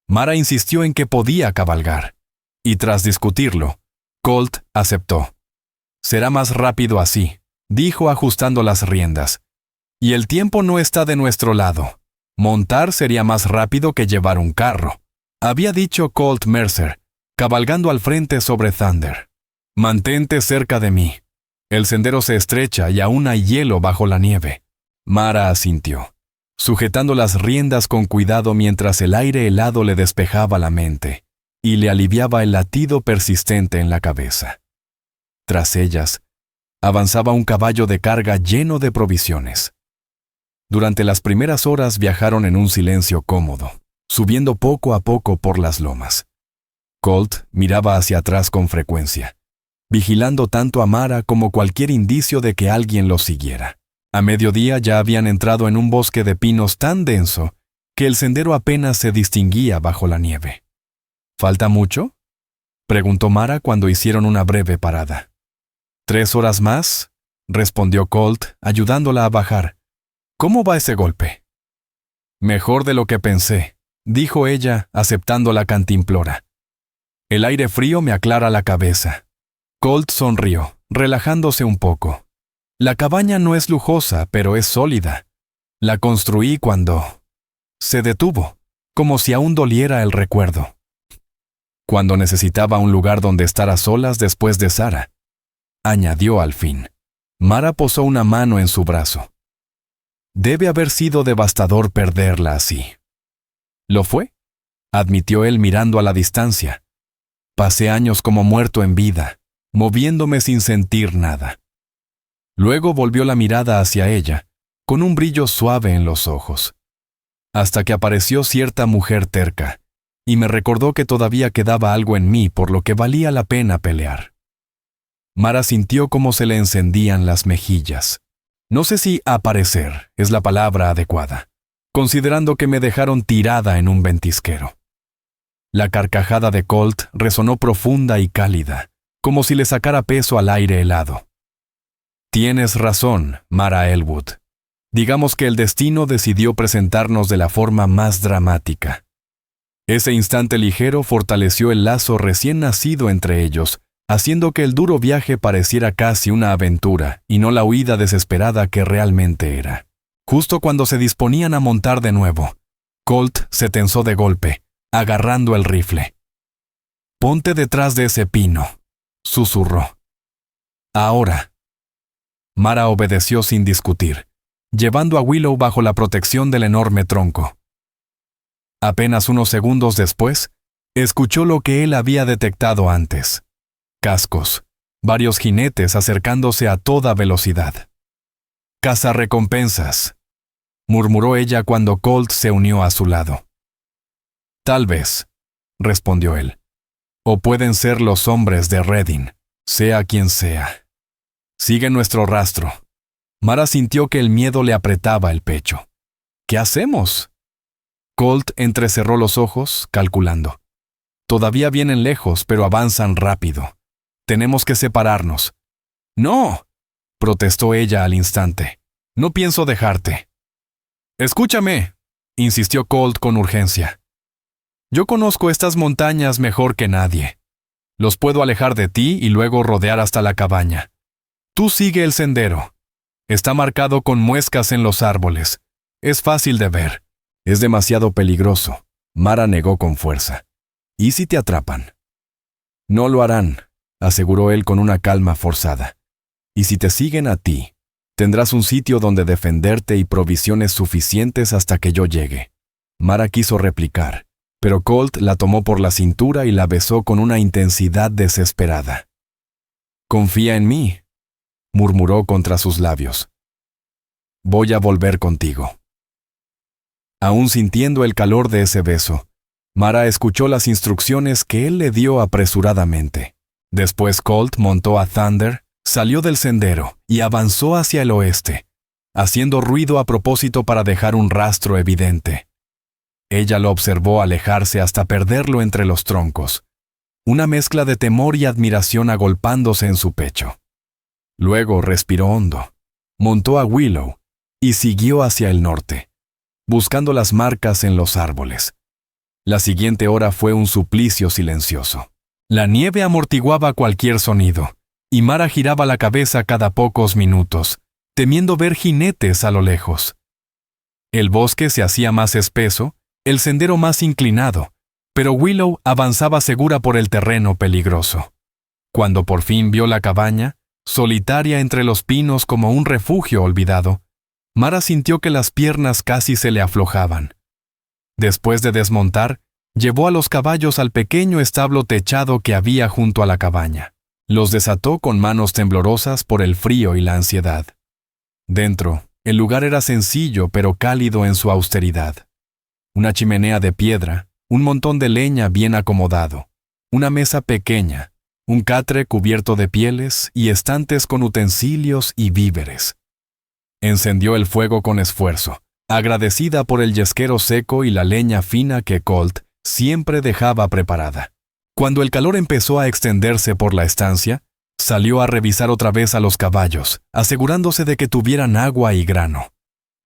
Mara insistió en que podía cabalgar. Y tras discutirlo, Colt aceptó. «Será más rápido así», dijo ajustando las riendas. «Y el tiempo no está de nuestro lado. Montar sería más rápido que llevar un carro», había dicho Colt Mercer, cabalgando al frente sobre Thunder. «Mantente cerca de mí. El sendero se estrecha y aún hay hielo bajo la nieve». Mara asintió, sujetando las riendas con cuidado mientras el aire helado le despejaba la mente y le aliviaba el latido persistente en la cabeza. Tras ellas, avanzaba un caballo de carga lleno de provisiones. Durante las primeras horas viajaron en un silencio cómodo, subiendo poco a poco por las lomas. Colt miraba hacia atrás con frecuencia, vigilando tanto a Mara como cualquier indicio de que alguien los siguiera. A mediodía ya habían entrado en un bosque de pinos tan denso que el sendero apenas se distinguía bajo la nieve. «¿Falta mucho?», preguntó Mara cuando hicieron una breve parada. «3 horas más», respondió Colt, ayudándola a bajar. «¿Cómo va ese golpe?». «Mejor de lo que pensé», dijo ella, aceptando la cantimplora. «El aire frío me aclara la cabeza». Colt sonrió, relajándose un poco. «La cabaña no es lujosa, pero es sólida. La construí cuando...». Se detuvo, como si aún doliera el recuerdo. «Cuando necesitaba un lugar donde estar a solas después de Sara», añadió al fin. Mara posó una mano en su brazo. «Debe haber sido devastador perderla así». «Lo fue», admitió él mirando a la distancia. «Pasé años como muerto en vida, moviéndome sin sentir nada». Luego volvió la mirada hacia ella, con un brillo suave en los ojos. «Hasta que apareció cierta mujer terca, y me recordó que todavía quedaba algo en mí por lo que valía la pena pelear». Mara sintió cómo se le encendían las mejillas. No sé si aparecer es la palabra adecuada, considerando que me dejaron tirada en un ventisquero. La carcajada de Colt resonó profunda y cálida, como si le sacara peso al aire helado. «Tienes razón, Mara Elwood. Digamos que el destino decidió presentarnos de la forma más dramática». Ese instante ligero fortaleció el lazo recién nacido entre ellos, haciendo que el duro viaje pareciera casi una aventura y no la huida desesperada que realmente era. Justo cuando se disponían a montar de nuevo, Colt se tensó de golpe, agarrando el rifle. «Ponte detrás de ese pino», susurró. «Ahora». Mara obedeció sin discutir, llevando a Willow bajo la protección del enorme tronco. Apenas unos segundos después, escuchó lo que él había detectado antes. Cascos, varios jinetes acercándose a toda velocidad. «Cazarrecompensas», murmuró ella cuando Colt se unió a su lado. Tal vez, respondió él. O pueden ser los hombres de Redding, sea quien sea. Sigue nuestro rastro. Mara sintió que el miedo le apretaba el pecho. ¿Qué hacemos? Colt entrecerró los ojos, calculando. Todavía vienen lejos, pero avanzan rápido. Tenemos que separarnos. ¡No!, protestó ella al instante. No pienso dejarte. Escúchame, insistió Colt con urgencia. Yo conozco estas montañas mejor que nadie. Los puedo alejar de ti y luego rodear hasta la cabaña. Tú sigue el sendero. Está marcado con muescas en los árboles. Es fácil de ver. Es demasiado peligroso, Mara negó con fuerza. ¿Y si te atrapan? No lo harán, aseguró él con una calma forzada. Y si te siguen a ti, tendrás un sitio donde defenderte y provisiones suficientes hasta que yo llegue. Mara quiso replicar, pero Colt la tomó por la cintura y la besó con una intensidad desesperada. «Confía en mí», murmuró contra sus labios. «Voy a volver contigo». Aún sintiendo el calor de ese beso, Mara escuchó las instrucciones que él le dio apresuradamente. Después Colt montó a Thunder, salió del sendero y avanzó hacia el oeste, haciendo ruido a propósito para dejar un rastro evidente. Ella lo observó alejarse hasta perderlo entre los troncos, una mezcla de temor y admiración agolpándose en su pecho. Luego respiró hondo, montó a Willow y siguió hacia el norte, buscando las marcas en los árboles. La siguiente hora fue un suplicio silencioso. La nieve amortiguaba cualquier sonido, y Mara giraba la cabeza cada pocos minutos, temiendo ver jinetes a lo lejos. El bosque se hacía más espeso, el sendero más inclinado, pero Willow avanzaba segura por el terreno peligroso. Cuando por fin vio la cabaña, solitaria entre los pinos como un refugio olvidado, Mara sintió que las piernas casi se le aflojaban. Después de desmontar, llevó a los caballos al pequeño establo techado que había junto a la cabaña. Los desató con manos temblorosas por el frío y la ansiedad. Dentro, el lugar era sencillo pero cálido en su austeridad. Una chimenea de piedra, un montón de leña bien acomodado, una mesa pequeña, un catre cubierto de pieles y estantes con utensilios y víveres. Encendió el fuego con esfuerzo, agradecida por el yesquero seco y la leña fina que Colt siempre dejaba preparada. Cuando el calor empezó a extenderse por la estancia, salió a revisar otra vez a los caballos, asegurándose de que tuvieran agua y grano.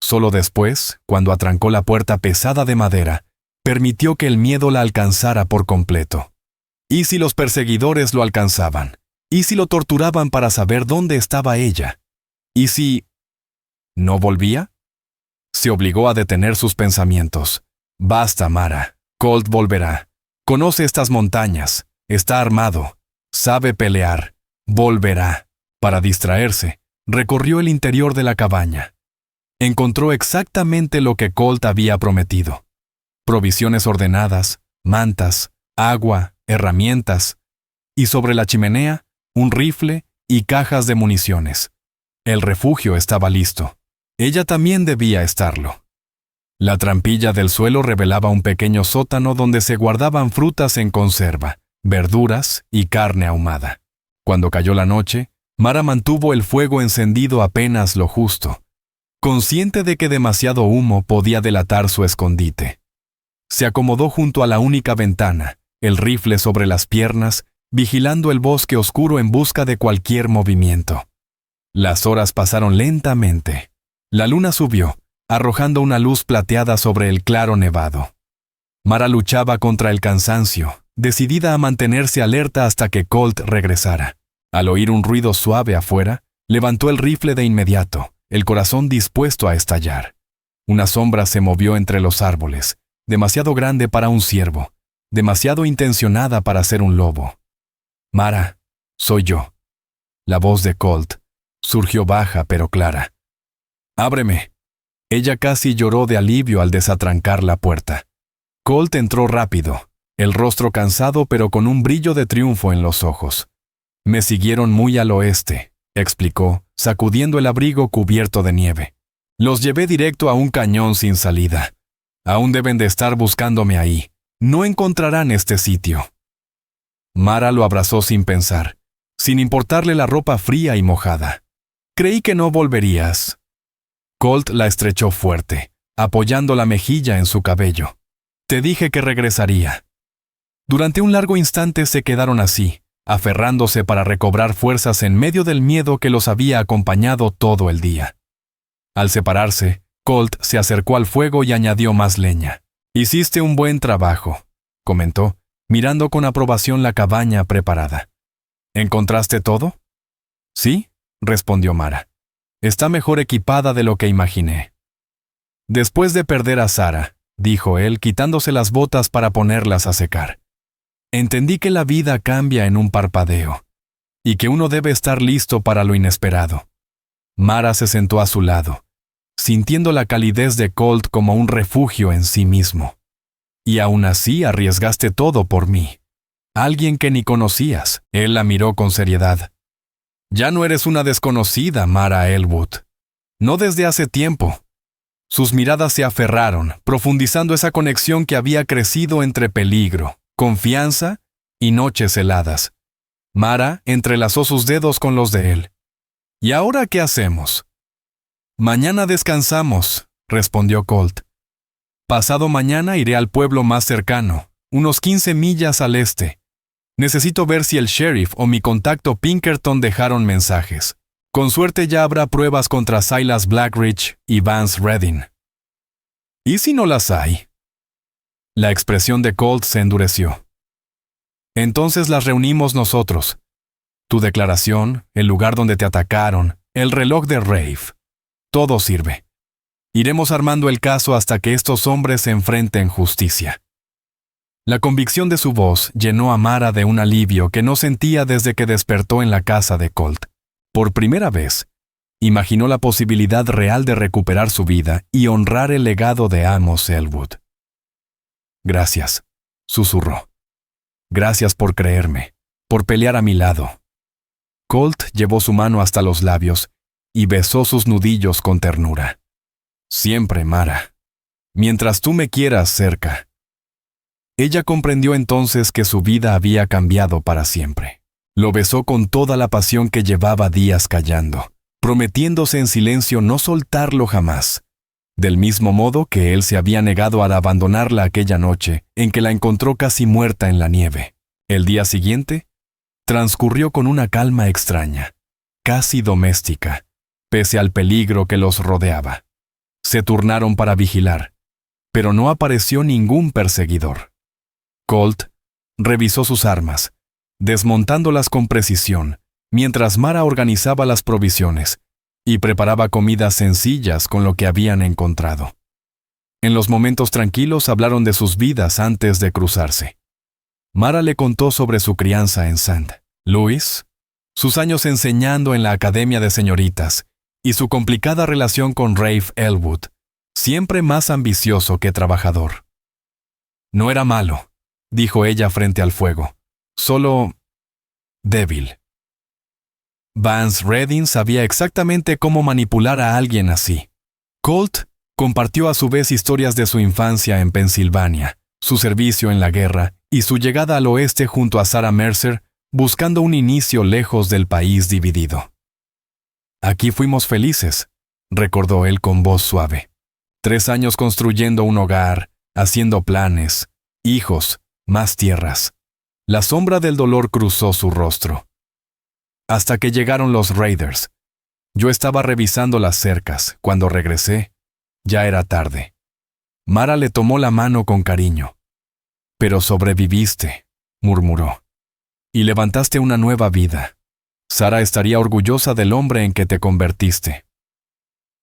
Solo después, cuando atrancó la puerta pesada de madera, permitió que el miedo la alcanzara por completo. ¿Y si los perseguidores lo alcanzaban? ¿Y si lo torturaban para saber dónde estaba ella? ¿Y si no volvía? Se obligó a detener sus pensamientos. Basta, Mara. Colt volverá. Conoce estas montañas. Está armado. Sabe pelear. Volverá. Para distraerse, recorrió el interior de la cabaña. Encontró exactamente lo que Colt había prometido. Provisiones ordenadas, mantas, agua, herramientas. Y sobre la chimenea, un rifle y cajas de municiones. El refugio estaba listo. Ella también debía estarlo. La trampilla del suelo revelaba un pequeño sótano donde se guardaban frutas en conserva, verduras y carne ahumada. Cuando cayó la noche, Mara mantuvo el fuego encendido apenas lo justo, consciente de que demasiado humo podía delatar su escondite. Se acomodó junto a la única ventana, el rifle sobre las piernas, vigilando el bosque oscuro en busca de cualquier movimiento. Las horas pasaron lentamente. La luna subió, arrojando una luz plateada sobre el claro nevado. Mara luchaba contra el cansancio, decidida a mantenerse alerta hasta que Colt regresara. Al oír un ruido suave afuera, levantó el rifle de inmediato, el corazón dispuesto a estallar. Una sombra se movió entre los árboles, demasiado grande para un ciervo, demasiado intencionada para ser un lobo. «Mara, soy yo». La voz de Colt surgió baja pero clara. «Ábreme». Ella casi lloró de alivio al desatrancar la puerta. Colt entró rápido, el rostro cansado pero con un brillo de triunfo en los ojos. «Me siguieron muy al oeste», explicó, sacudiendo el abrigo cubierto de nieve. «Los llevé directo a un cañón sin salida. Aún deben de estar buscándome ahí. No encontrarán este sitio. Mara lo abrazó sin pensar, sin importarle la ropa fría y mojada. Creí que no volverías. Colt la estrechó fuerte, apoyando la mejilla en su cabello. Te dije que regresaría. Durante un largo instante se quedaron así, aferrándose para recobrar fuerzas en medio del miedo que los había acompañado todo el día. Al separarse, Colt se acercó al fuego y añadió más leña. Hiciste un buen trabajo, comentó, mirando con aprobación la cabaña preparada. ¿Encontraste todo? Sí, respondió Mara. Está mejor equipada de lo que imaginé. Después de perder a Sarah, dijo él, quitándose las botas para ponerlas a secar. Entendí que la vida cambia en un parpadeo, y que uno debe estar listo para lo inesperado. Mara se sentó a su lado, sintiendo la calidez de Colt como un refugio en sí mismo. Y aún así arriesgaste todo por mí. Alguien que ni conocías. Él la miró con seriedad. Ya no eres una desconocida, Mara Elwood. No desde hace tiempo. Sus miradas se aferraron, profundizando esa conexión que había crecido entre peligro, confianza y noches heladas. Mara entrelazó sus dedos con los de él. ¿Y ahora qué hacemos? Mañana descansamos, respondió Colt. Pasado mañana iré al pueblo más cercano, unos 15 millas al este. Necesito ver si el sheriff o mi contacto Pinkerton dejaron mensajes. Con suerte ya habrá pruebas contra Silas Blackridge y Vance Redding. ¿Y si no las hay? La expresión de Colt se endureció. Entonces las reunimos nosotros. Tu declaración, el lugar donde te atacaron, el reloj de Rafe. Todo sirve. Iremos armando el caso hasta que estos hombres se enfrenten justicia. La convicción de su voz llenó a Mara de un alivio que no sentía desde que despertó en la casa de Colt. Por primera vez, imaginó la posibilidad real de recuperar su vida y honrar el legado de Amos Elwood. Gracias, susurró. Gracias por creerme, por pelear a mi lado. Colt llevó su mano hasta los labios y besó sus nudillos con ternura. Siempre, Mara. Mientras tú me quieras cerca. Ella comprendió entonces que su vida había cambiado para siempre. Lo besó con toda la pasión que llevaba días callando, prometiéndose en silencio no soltarlo jamás. Del mismo modo que él se había negado a abandonarla aquella noche en que la encontró casi muerta en la nieve. El día siguiente transcurrió con una calma extraña, casi doméstica, pese al peligro que los rodeaba. Se turnaron para vigilar, pero no apareció ningún perseguidor. Colt revisó sus armas, desmontándolas con precisión, mientras Mara organizaba las provisiones y preparaba comidas sencillas con lo que habían encontrado. En los momentos tranquilos hablaron de sus vidas antes de cruzarse. Mara le contó sobre su crianza en St. Louis, sus años enseñando en la Academia de Señoritas y su complicada relación con Rafe Elwood, siempre más ambicioso que trabajador. No era malo, dijo ella frente al fuego, solo débil. Vance Redding sabía exactamente cómo manipular a alguien así. Colt compartió a su vez historias de su infancia en Pensilvania, su servicio en la guerra y su llegada al oeste junto a Sarah Mercer, buscando un inicio lejos del país dividido. Aquí fuimos felices, recordó él con voz suave. 3 años construyendo un hogar, haciendo planes, hijos, más tierras. La sombra del dolor cruzó su rostro. Hasta que llegaron los Raiders. Yo estaba revisando las cercas. Cuando regresé, ya era tarde. Mara le tomó la mano con cariño. Pero sobreviviste, murmuró. Y levantaste una nueva vida. Sarah estaría orgullosa del hombre en que te convertiste.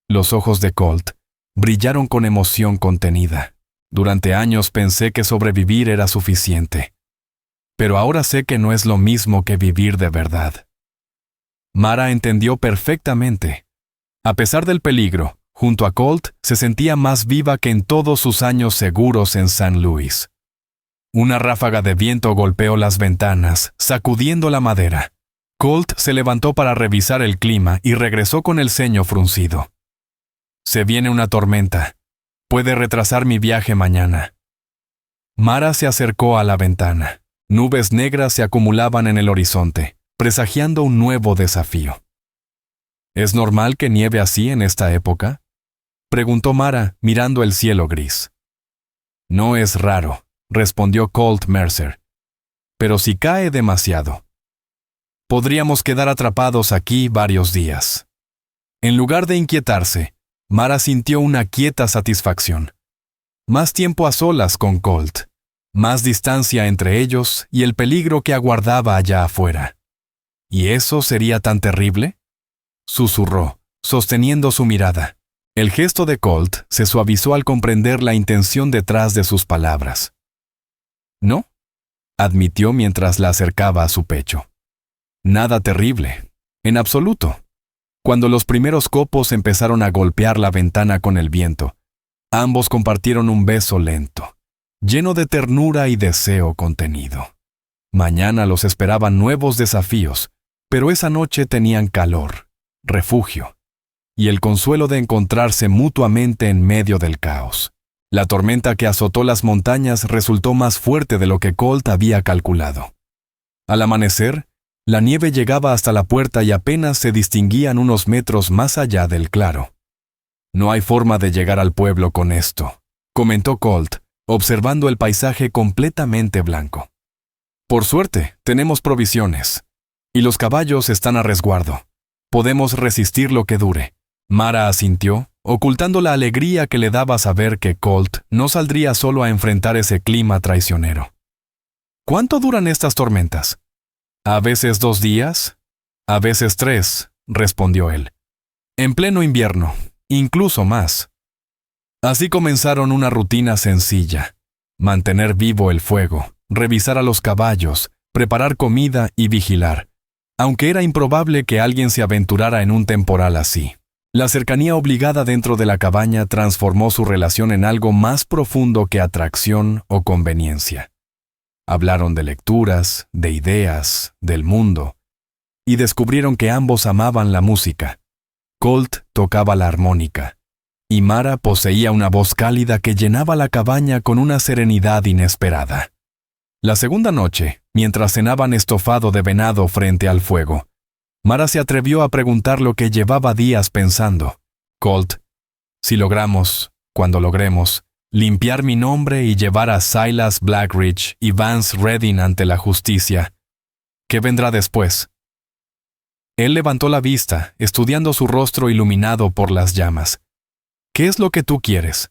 Los ojos de Colt brillaron con emoción contenida. Durante años pensé que sobrevivir era suficiente. Pero ahora sé que no es lo mismo que vivir de verdad. Mara entendió perfectamente. A pesar del peligro, junto a Colt se sentía más viva que en todos sus años seguros en St. Louis. Una ráfaga de viento golpeó las ventanas, sacudiendo la madera. Colt se levantó para revisar el clima y regresó con el ceño fruncido. Se viene una tormenta. Puede retrasar mi viaje mañana. Mara se acercó a la ventana. Nubes negras se acumulaban en el horizonte, presagiando un nuevo desafío. ¿Es normal que nieve así en esta época?, preguntó Mara, mirando el cielo gris. No es raro, respondió Colt Mercer. Pero si cae demasiado, podríamos quedar atrapados aquí varios días. En lugar de inquietarse, Mara sintió una quieta satisfacción. Más tiempo a solas con Colt, más distancia entre ellos y el peligro que aguardaba allá afuera. ¿Y eso sería tan terrible?, susurró, sosteniendo su mirada. El gesto de Colt se suavizó al comprender la intención detrás de sus palabras. «No», admitió mientras la acercaba a su pecho. «Nada terrible, en absoluto». Cuando los primeros copos empezaron a golpear la ventana con el viento, ambos compartieron un beso lento, lleno de ternura y deseo contenido. Mañana los esperaban nuevos desafíos, pero esa noche tenían calor, refugio, y el consuelo de encontrarse mutuamente en medio del caos. La tormenta que azotó las montañas resultó más fuerte de lo que Colt había calculado. Al amanecer, la nieve llegaba hasta la puerta y apenas se distinguían unos metros más allá del claro. «No hay forma de llegar al pueblo con esto», comentó Colt, observando el paisaje completamente blanco. «Por suerte, tenemos provisiones. Y los caballos están a resguardo. Podemos resistir lo que dure». Mara asintió, ocultando la alegría que le daba saber que Colt no saldría solo a enfrentar ese clima traicionero. «¿Cuánto duran estas tormentas?» «A veces 2 días, a veces 3», respondió él. «En pleno invierno, incluso más». Así comenzaron una rutina sencilla: mantener vivo el fuego, revisar a los caballos, preparar comida y vigilar, aunque era improbable que alguien se aventurara en un temporal así. La cercanía obligada dentro de la cabaña transformó su relación en algo más profundo que atracción o conveniencia. Hablaron de lecturas, de ideas, del mundo, y descubrieron que ambos amaban la música. Colt tocaba la armónica, y Mara poseía una voz cálida que llenaba la cabaña con una serenidad inesperada. La segunda noche, mientras cenaban estofado de venado frente al fuego, Mara se atrevió a preguntar lo que llevaba días pensando. «Colt, si logramos, cuando logremos, limpiar mi nombre y llevar a Silas Blackridge y Vance Redding ante la justicia, ¿qué vendrá después?». Él levantó la vista, estudiando su rostro iluminado por las llamas. «¿Qué es lo que tú quieres?».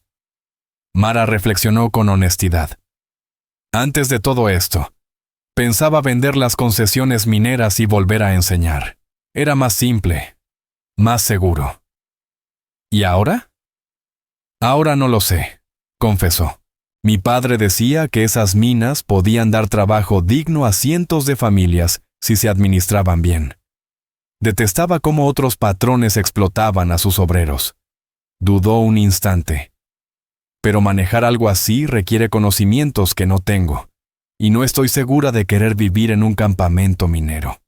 Mara reflexionó con honestidad. «Antes de todo esto, pensaba vender las concesiones mineras y volver a enseñar. Era más simple, más seguro». «¿Y ahora?». «Ahora no lo sé», confesó. «Mi padre decía que esas minas podían dar trabajo digno a cientos de familias si se administraban bien. Detestaba cómo otros patrones explotaban a sus obreros». Dudó un instante. «Pero manejar algo así requiere conocimientos que no tengo, y no estoy segura de querer vivir en un campamento minero».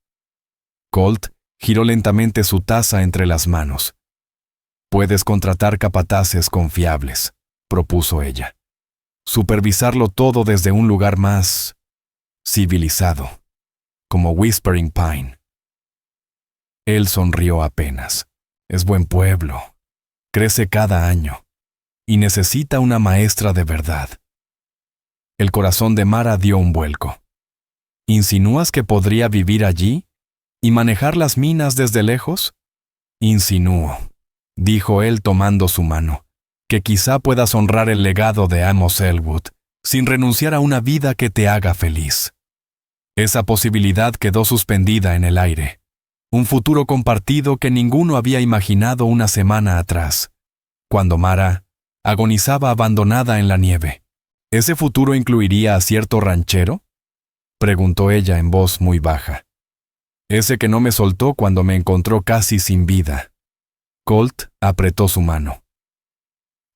Colt giró lentamente su taza entre las manos. «Puedes contratar capataces confiables», propuso ella. «Supervisarlo todo desde un lugar más civilizado, como Whispering Pine». Él sonrió apenas. «Es buen pueblo. Crece cada año. Y necesita una maestra de verdad». El corazón de Mara dio un vuelco. «¿Insinúas que podría vivir allí y manejar las minas desde lejos?». «Insinúo», dijo él tomando su mano, «que quizá puedas honrar el legado de Amos Elwood sin renunciar a una vida que te haga feliz». Esa posibilidad quedó suspendida en el aire. Un futuro compartido que ninguno había imaginado una semana atrás, cuando Mara agonizaba abandonada en la nieve. ¿Ese futuro incluiría a cierto ranchero?, preguntó ella en voz muy baja. «Ese que no me soltó cuando me encontró casi sin vida». Colt apretó su mano.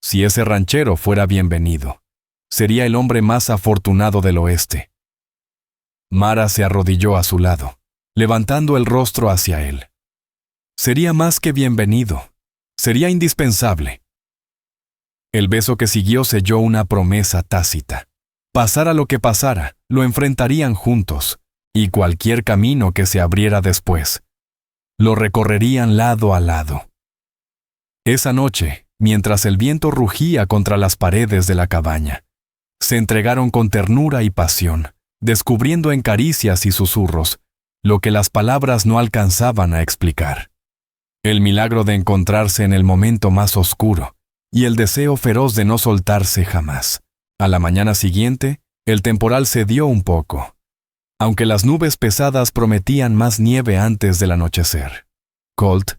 «Si ese ranchero fuera bienvenido, sería el hombre más afortunado del oeste». Mara se arrodilló a su lado, levantando el rostro hacia él. «Sería más que bienvenido, sería indispensable». El beso que siguió selló una promesa tácita. Pasara lo que pasara, lo enfrentarían juntos, y cualquier camino que se abriera después, lo recorrerían lado a lado. Esa noche, mientras el viento rugía contra las paredes de la cabaña, se entregaron con ternura y pasión, descubriendo en caricias y susurros lo que las palabras no alcanzaban a explicar. El milagro de encontrarse en el momento más oscuro y el deseo feroz de no soltarse jamás. A la mañana siguiente, el temporal cedió un poco, aunque las nubes pesadas prometían más nieve antes del anochecer. Colt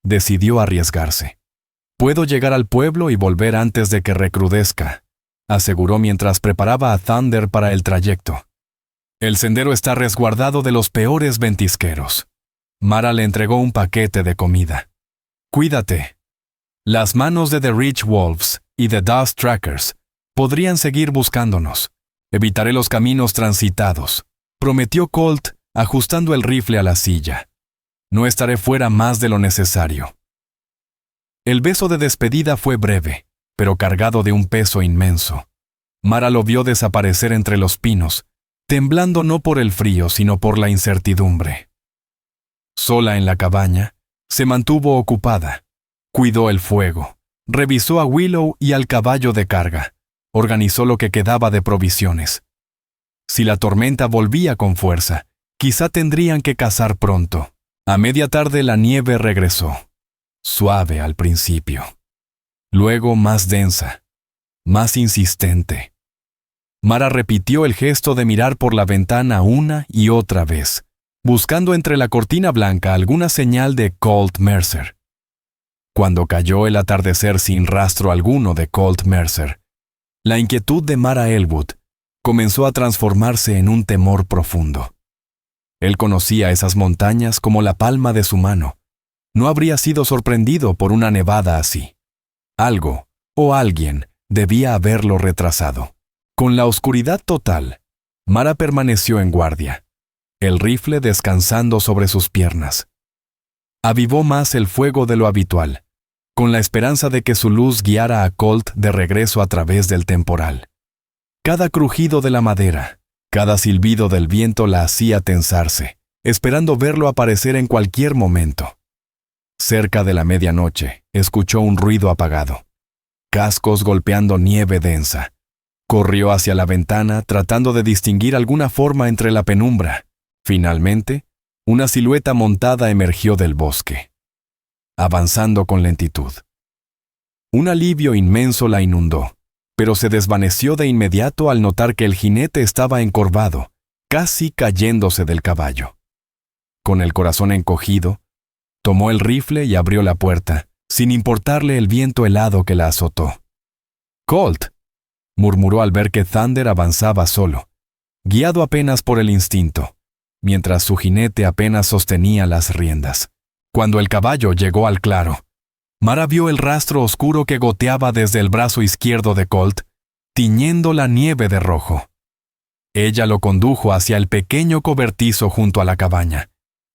decidió arriesgarse. «Puedo llegar al pueblo y volver antes de que recrudezca», aseguró mientras preparaba a Thunder para el trayecto. «El sendero está resguardado de los peores ventisqueros». Mara le entregó un paquete de comida. «Cuídate. Las manos de The Rich Wolves y The Dust Trackers podrían seguir buscándonos. Evitaré los caminos transitados», prometió Colt, ajustando el rifle a la silla. «No estaré fuera más de lo necesario». El beso de despedida fue breve, pero cargado de un peso inmenso. Mara lo vio desaparecer entre los pinos, temblando no por el frío, sino por la incertidumbre. Sola en la cabaña, se mantuvo ocupada. Cuidó el fuego, revisó a Willow y al caballo de carga, organizó lo que quedaba de provisiones. Si la tormenta volvía con fuerza, quizá tendrían que cazar pronto. A media tarde la nieve regresó. Suave al principio, luego más densa, más insistente. Mara repitió el gesto de mirar por la ventana una y otra vez, buscando entre la cortina blanca alguna señal de Colt Mercer. Cuando cayó el atardecer sin rastro alguno de Colt Mercer, la inquietud de Mara Elwood comenzó a transformarse en un temor profundo. Él conocía esas montañas como la palma de su mano. No habría sido sorprendido por una nevada así. Algo, o alguien, debía haberlo retrasado. Con la oscuridad total, Mara permaneció en guardia, el rifle descansando sobre sus piernas. Avivó más el fuego de lo habitual, con la esperanza de que su luz guiara a Colt de regreso a través del temporal. Cada crujido de la madera, cada silbido del viento la hacía tensarse, esperando verlo aparecer en cualquier momento. Cerca de la medianoche, escuchó un ruido apagado. Cascos golpeando nieve densa. Corrió hacia la ventana tratando de distinguir alguna forma entre la penumbra. Finalmente, una silueta montada emergió del bosque, avanzando con lentitud. Un alivio inmenso la inundó, pero se desvaneció de inmediato al notar que el jinete estaba encorvado, casi cayéndose del caballo. Con el corazón encogido, tomó el rifle y abrió la puerta, sin importarle el viento helado que la azotó. «Colt», murmuró al ver que Thunder avanzaba solo, guiado apenas por el instinto, mientras su jinete apenas sostenía las riendas. Cuando el caballo llegó al claro, Mara vio el rastro oscuro que goteaba desde el brazo izquierdo de Colt, tiñendo la nieve de rojo. Ella lo condujo hacia el pequeño cobertizo junto a la cabaña,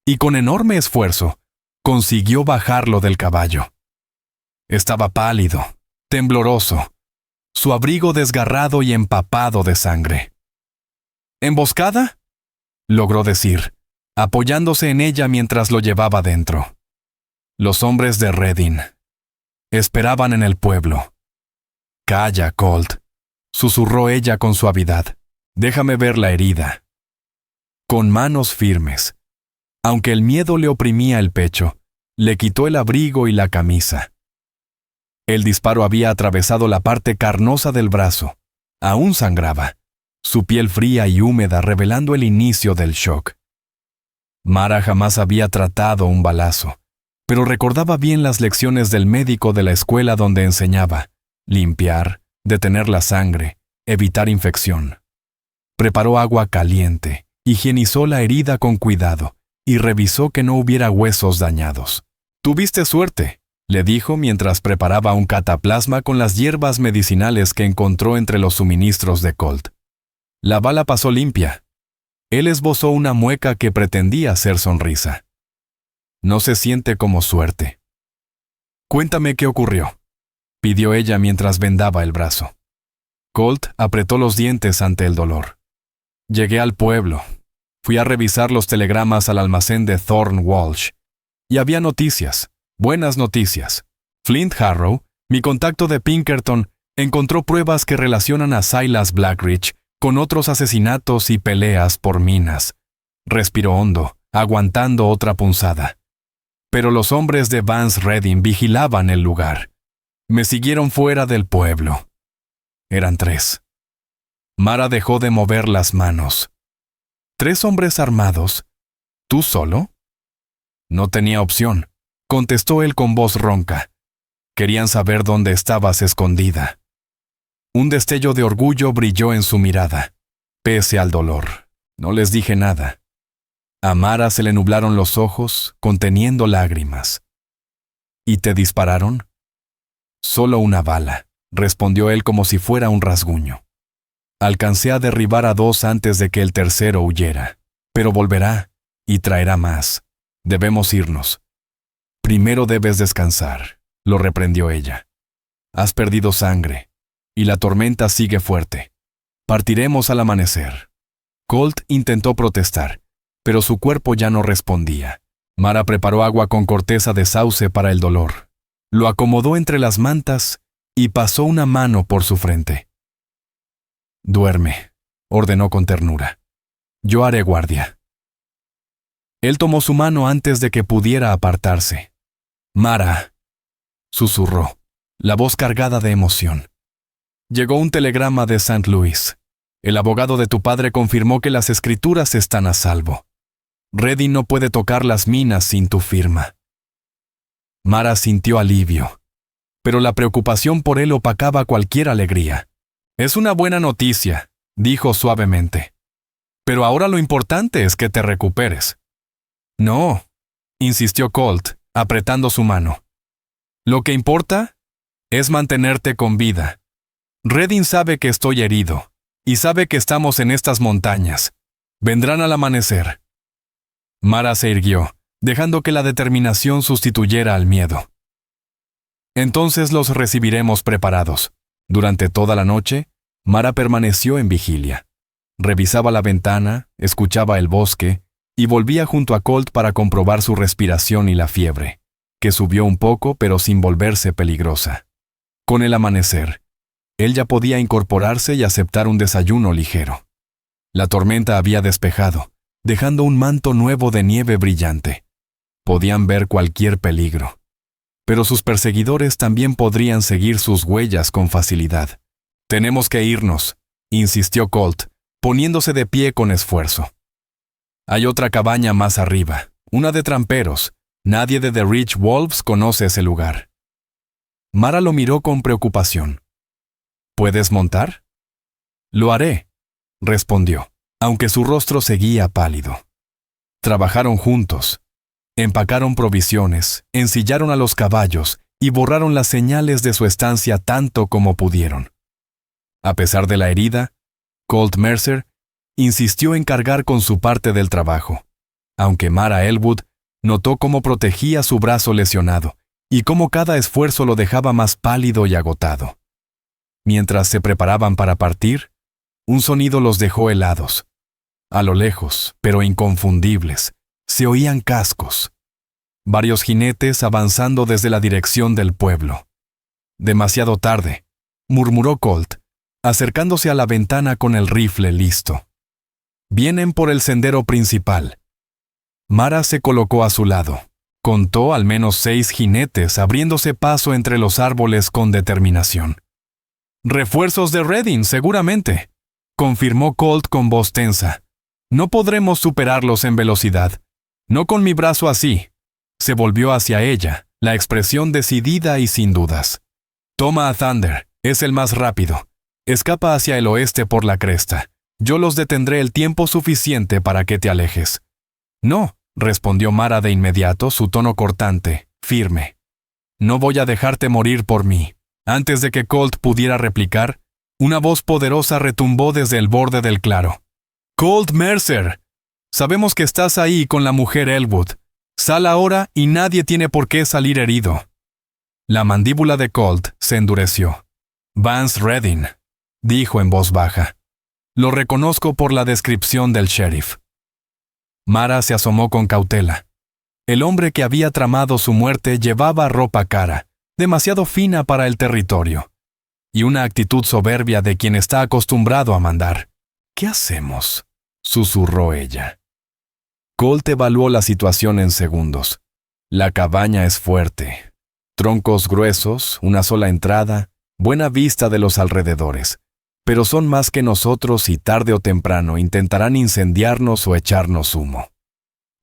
y con enorme esfuerzo, consiguió bajarlo del caballo. Estaba pálido, tembloroso, su abrigo desgarrado y empapado de sangre. «¿Emboscada?», logró decir, apoyándose en ella mientras lo llevaba dentro. Los hombres de Redding esperaban en el pueblo. «Calla, Colt», susurró ella con suavidad. «Déjame ver la herida». Con manos firmes, aunque el miedo le oprimía el pecho, le quitó el abrigo y la camisa. El disparo había atravesado la parte carnosa del brazo. Aún sangraba, su piel fría y húmeda revelando el inicio del shock. Mara jamás había tratado un balazo, pero recordaba bien las lecciones del médico de la escuela donde enseñaba: limpiar, detener la sangre, evitar infección. Preparó agua caliente, higienizó la herida con cuidado y revisó que no hubiera huesos dañados. «Tuviste suerte», le dijo mientras preparaba un cataplasma con las hierbas medicinales que encontró entre los suministros de Colt. La bala pasó limpia. Él esbozó una mueca que pretendía ser sonrisa. «No se siente como suerte». «Cuéntame qué ocurrió», pidió ella mientras vendaba el brazo. Colt apretó los dientes ante el dolor. Llegué al pueblo. Fui a revisar los telegramas al almacén de Thorne Walsh. Y había noticias, buenas noticias. Flint Harrow, mi contacto de Pinkerton, encontró pruebas que relacionan a Silas Blackridge con otros asesinatos y peleas por minas. Respiró hondo, aguantando otra punzada. Pero los hombres de Vance Redding vigilaban el lugar. Me siguieron fuera del pueblo. Eran 3. Mara dejó de mover las manos. ¿3 hombres armados? ¿Tú solo? No tenía opción, contestó él con voz ronca. Querían saber dónde estabas escondida. Un destello de orgullo brilló en su mirada. Pese al dolor, no les dije nada. A Mara se le nublaron los ojos, conteniendo lágrimas. ¿Y te dispararon? Solo una bala, respondió él como si fuera un rasguño. Alcancé a derribar a 2 antes de que el tercero huyera. Pero volverá, y traerá más. Debemos irnos. Primero debes descansar, lo reprendió ella. Has perdido sangre, y la tormenta sigue fuerte. Partiremos al amanecer. Colt intentó protestar, pero su cuerpo ya no respondía. Mara preparó agua con corteza de sauce para el dolor. Lo acomodó entre las mantas y pasó una mano por su frente. Duerme, ordenó con ternura. Yo haré guardia. Él tomó su mano antes de que pudiera apartarse. Mara, susurró, la voz cargada de emoción. Llegó un telegrama de St. Louis. El abogado de tu padre confirmó que las escrituras están a salvo. Redding no puede tocar las minas sin tu firma. Mara sintió alivio, pero la preocupación por él opacaba cualquier alegría. Es una buena noticia, dijo suavemente. Pero ahora lo importante es que te recuperes. No, insistió Colt, apretando su mano. Lo que importa es mantenerte con vida. Redding sabe que estoy herido, y sabe que estamos en estas montañas. Vendrán al amanecer. Mara se irguió, dejando que la determinación sustituyera al miedo. Entonces los recibiremos preparados. Durante toda la noche, Mara permaneció en vigilia. Revisaba la ventana, escuchaba el bosque, y volvía junto a Colt para comprobar su respiración y la fiebre, que subió un poco pero sin volverse peligrosa. Con el amanecer, él ya podía incorporarse y aceptar un desayuno ligero. La tormenta había despejado, dejando un manto nuevo de nieve brillante. Podían ver cualquier peligro. Pero sus perseguidores también podrían seguir sus huellas con facilidad. Tenemos que irnos, insistió Colt, poniéndose de pie con esfuerzo. Hay otra cabaña más arriba, una de tramperos. Nadie de The Rich Wolves conoce ese lugar. Mara lo miró con preocupación. ¿Puedes montar? Lo haré, respondió, aunque su rostro seguía pálido. Trabajaron juntos. Empacaron provisiones, ensillaron a los caballos y borraron las señales de su estancia tanto como pudieron. A pesar de la herida, Colt Mercer insistió en cargar con su parte del trabajo, aunque Mara Elwood notó cómo protegía su brazo lesionado y cómo cada esfuerzo lo dejaba más pálido y agotado. Mientras se preparaban para partir, un sonido los dejó helados. A lo lejos, pero inconfundibles, se oían cascos. Varios jinetes avanzando desde la dirección del pueblo. Demasiado tarde, murmuró Colt, acercándose a la ventana con el rifle listo. Vienen por el sendero principal. Mara se colocó a su lado. Contó al menos 6 jinetes abriéndose paso entre los árboles con determinación. «Refuerzos de Redding, seguramente», confirmó Colt con voz tensa. «No podremos superarlos en velocidad. No con mi brazo así». Se volvió hacia ella, la expresión decidida y sin dudas. «Toma a Thunder, es el más rápido. Escapa hacia el oeste por la cresta. Yo los detendré el tiempo suficiente para que te alejes». «No», respondió Mara de inmediato, su tono cortante, firme. «No voy a dejarte morir por mí». Antes de que Colt pudiera replicar, una voz poderosa retumbó desde el borde del claro. «Colt Mercer, sabemos que estás ahí con la mujer Elwood. Sal ahora y nadie tiene por qué salir herido». La mandíbula de Colt se endureció. «Vance Redding», dijo en voz baja. Lo reconozco por la descripción del sheriff. Mara se asomó con cautela. El hombre que había tramado su muerte llevaba ropa cara, demasiado fina para el territorio, y una actitud soberbia de quien está acostumbrado a mandar. ¿Qué hacemos?, susurró ella. Colt evaluó la situación en segundos. La cabaña es fuerte. Troncos gruesos, una sola entrada, buena vista de los alrededores. Pero son más que nosotros y tarde o temprano intentarán incendiarnos o echarnos humo.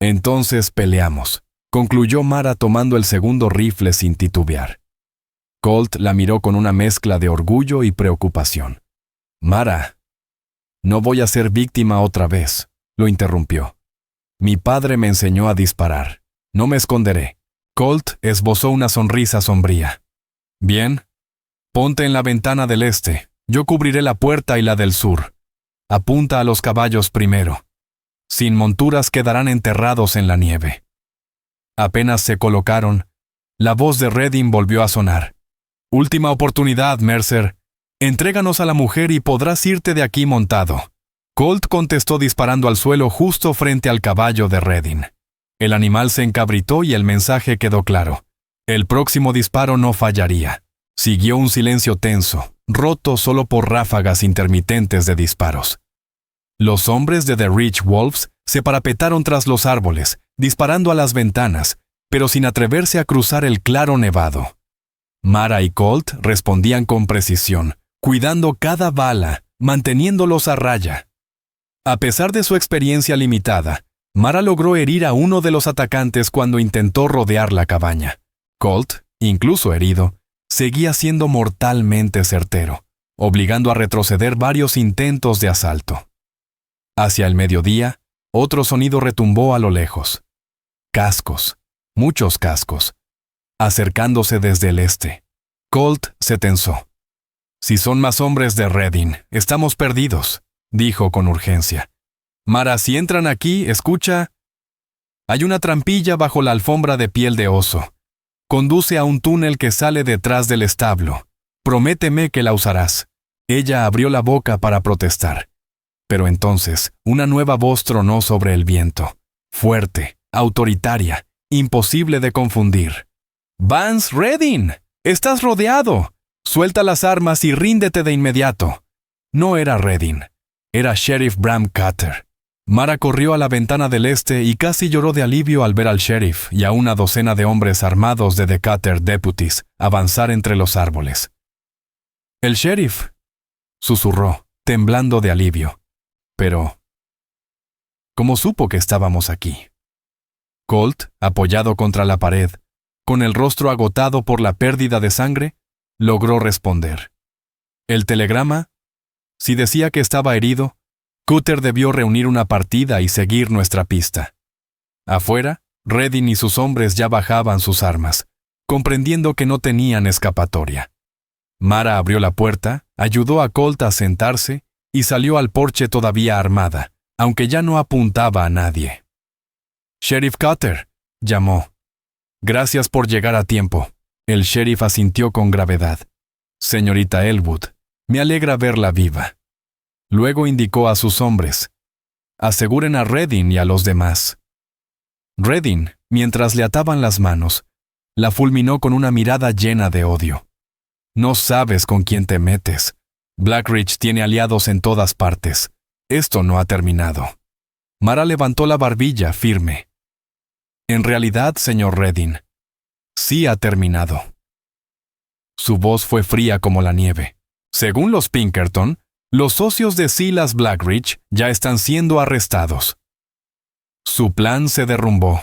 Entonces peleamos, concluyó Mara tomando el segundo rifle sin titubear. Colt la miró con una mezcla de orgullo y preocupación. Mara, no voy a ser víctima otra vez, lo interrumpió. Mi padre me enseñó a disparar. No me esconderé. Colt esbozó una sonrisa sombría. Bien, ponte en la ventana del este. Yo cubriré la puerta y la del sur. Apunta a los caballos primero. Sin monturas quedarán enterrados en la nieve. Apenas se colocaron, la voz de Redding volvió a sonar. Última oportunidad, Mercer. Entréganos a la mujer y podrás irte de aquí montado. Colt contestó disparando al suelo justo frente al caballo de Redding. El animal se encabritó y el mensaje quedó claro. El próximo disparo no fallaría. Siguió un silencio tenso, roto solo por ráfagas intermitentes de disparos. Los hombres de The Rich Wolves se parapetaron tras los árboles, disparando a las ventanas, pero sin atreverse a cruzar el claro nevado. Mara y Colt respondían con precisión, cuidando cada bala, manteniéndolos a raya. A pesar de su experiencia limitada, Mara logró herir a uno de los atacantes cuando intentó rodear la cabaña. Colt, incluso herido, seguía siendo mortalmente certero, obligando a retroceder varios intentos de asalto. Hacia el mediodía, otro sonido retumbó a lo lejos. Cascos, muchos cascos, acercándose desde el este. Colt se tensó. Si son más hombres de Redding, estamos perdidos, dijo con urgencia. Mara, si entran aquí, escucha. Hay una trampilla bajo la alfombra de piel de oso. Conduce a un túnel que sale detrás del establo. Prométeme que la usarás. Ella abrió la boca para protestar. Pero entonces, una nueva voz tronó sobre el viento. Fuerte, autoritaria, imposible de confundir. «Vance Redding, estás rodeado. Suelta las armas y ríndete de inmediato». No era Redding, era Sheriff Bram Cutter. Mara corrió a la ventana del este y casi lloró de alivio al ver al sheriff y a una docena de hombres armados de The Cutter Deputies avanzar entre los árboles. «El sheriff», susurró, temblando de alivio. Pero, ¿cómo supo que estábamos aquí? Colt, apoyado contra la pared, con el rostro agotado por la pérdida de sangre, logró responder. ¿El telegrama? Si decía que estaba herido, Cutter debió reunir una partida y seguir nuestra pista. Afuera, Redding y sus hombres ya bajaban sus armas, comprendiendo que no tenían escapatoria. Mara abrió la puerta, ayudó a Colt a sentarse y salió al porche todavía armada, aunque ya no apuntaba a nadie. «Sheriff Cutter», llamó. «Gracias por llegar a tiempo». El sheriff asintió con gravedad. «Señorita Elwood, me alegra verla viva». Luego indicó a sus hombres. «Aseguren a Redding y a los demás». Redding, mientras le ataban las manos, la fulminó con una mirada llena de odio. «No sabes con quién te metes. Blackridge tiene aliados en todas partes. Esto no ha terminado». Mara levantó la barbilla firme. «En realidad, señor Redding, sí ha terminado». Su voz fue fría como la nieve. Según los Pinkerton, los socios de Silas Blackridge ya están siendo arrestados. Su plan se derrumbó.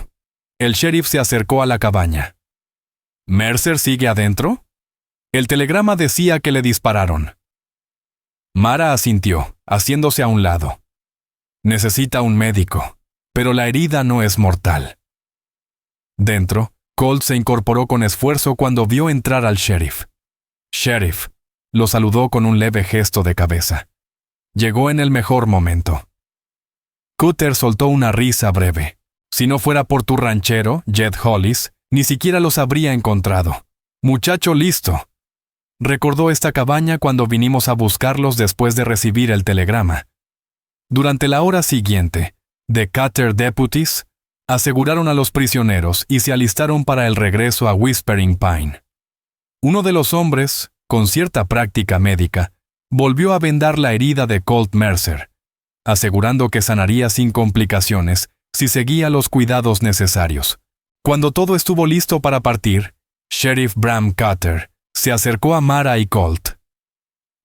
El sheriff se acercó a la cabaña. «¿Mercer sigue adentro?» El telegrama decía que le dispararon. Mara asintió, haciéndose a un lado. «Necesita un médico, pero la herida no es mortal». Dentro, Colt se incorporó con esfuerzo cuando vio entrar al sheriff. «Sheriff», lo saludó con un leve gesto de cabeza. Llegó en el mejor momento. Cutter soltó una risa breve. «Si no fuera por tu ranchero, Jed Hollis, ni siquiera los habría encontrado. Muchacho listo». recordó esta cabaña cuando vinimos a buscarlos después de recibir el telegrama. Durante la hora siguiente, The Cutter Deputies aseguraron a los prisioneros y se alistaron para el regreso a Whispering Pine. Uno de los hombres, con cierta práctica médica, volvió a vendar la herida de Colt Mercer, asegurando que sanaría sin complicaciones si seguía los cuidados necesarios. Cuando todo estuvo listo para partir, Sheriff Bram Cutter se acercó a Mara y Colt.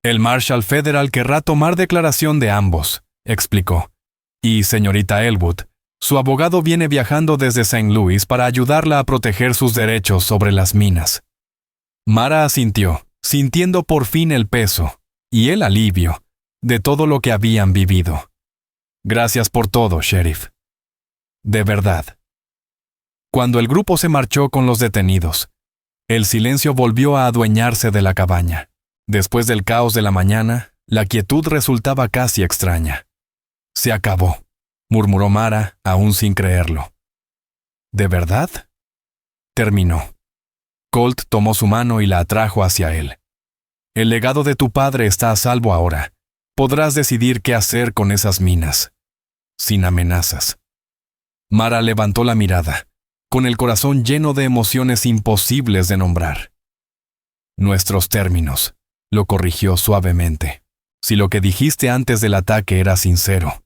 El Marshal Federal querrá tomar declaración de ambos, explicó. Y, señorita Elwood, su abogado viene viajando desde St. Louis para ayudarla a proteger sus derechos sobre las minas. Mara asintió, sintiendo por fin el peso, y el alivio, de todo lo que habían vivido. Gracias por todo, Sheriff. De verdad. Cuando el grupo se marchó con los detenidos, el silencio volvió a adueñarse de la cabaña. Después del caos de la mañana, la quietud resultaba casi extraña. Se acabó, murmuró Mara, aún sin creerlo. ¿De verdad? Terminó. Colt tomó su mano y la atrajo hacia él. El legado de tu padre está a salvo ahora. Podrás decidir qué hacer con esas minas. Sin amenazas. Mara levantó la mirada, con el corazón lleno de emociones imposibles de nombrar. Nuestros términos, lo corrigió suavemente. Si lo que dijiste antes del ataque era sincero.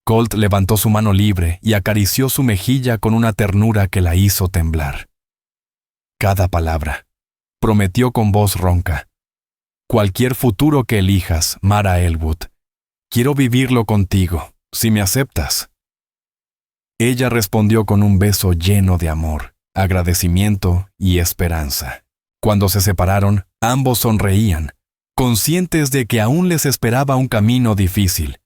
Colt levantó su mano libre y acarició su mejilla con una ternura que la hizo temblar. Cada palabra, prometió con voz ronca. Cualquier futuro que elijas, Mara Elwood, quiero vivirlo contigo, si me aceptas. Ella respondió con un beso lleno de amor, agradecimiento y esperanza. Cuando se separaron, ambos sonreían, conscientes de que aún les esperaba un camino difícil.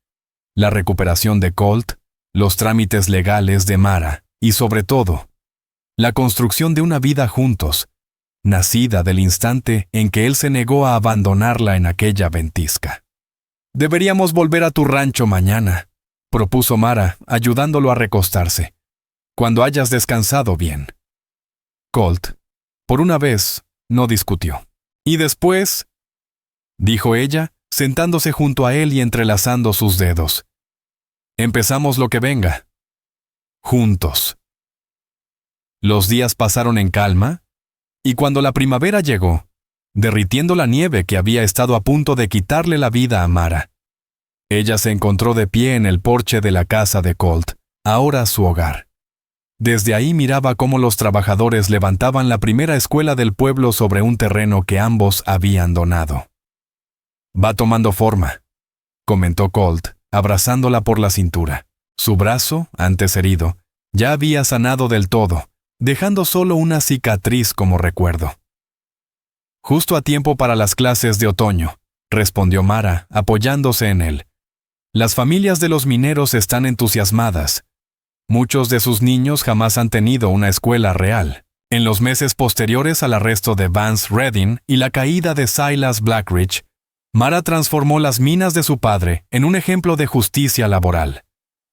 La recuperación de Colt, los trámites legales de Mara y, sobre todo, la construcción de una vida juntos, nacida del instante en que él se negó a abandonarla en aquella ventisca. «Deberíamos volver a tu rancho mañana», propuso Mara, ayudándolo a recostarse, «cuando hayas descansado bien». Colt, por una vez, no discutió. «Y después», dijo ella, sentándose junto a él y entrelazando sus dedos. «Empezamos lo que venga. Juntos». Los días pasaron en calma, y cuando la primavera llegó, derritiendo la nieve que había estado a punto de quitarle la vida a Mara, ella se encontró de pie en el porche de la casa de Colt, ahora su hogar. Desde ahí miraba cómo los trabajadores levantaban la primera escuela del pueblo sobre un terreno que ambos habían donado. «Va tomando forma», comentó Colt, abrazándola por la cintura. Su brazo, antes herido, ya había sanado del todo, dejando solo una cicatriz como recuerdo. «Justo a tiempo para las clases de otoño», respondió Mara, apoyándose en él. «Las familias de los mineros están entusiasmadas. Muchos de sus niños jamás han tenido una escuela real. En los meses posteriores al arresto de Vance Redding y la caída de Silas Blackridge, Mara transformó las minas de su padre en un ejemplo de justicia laboral.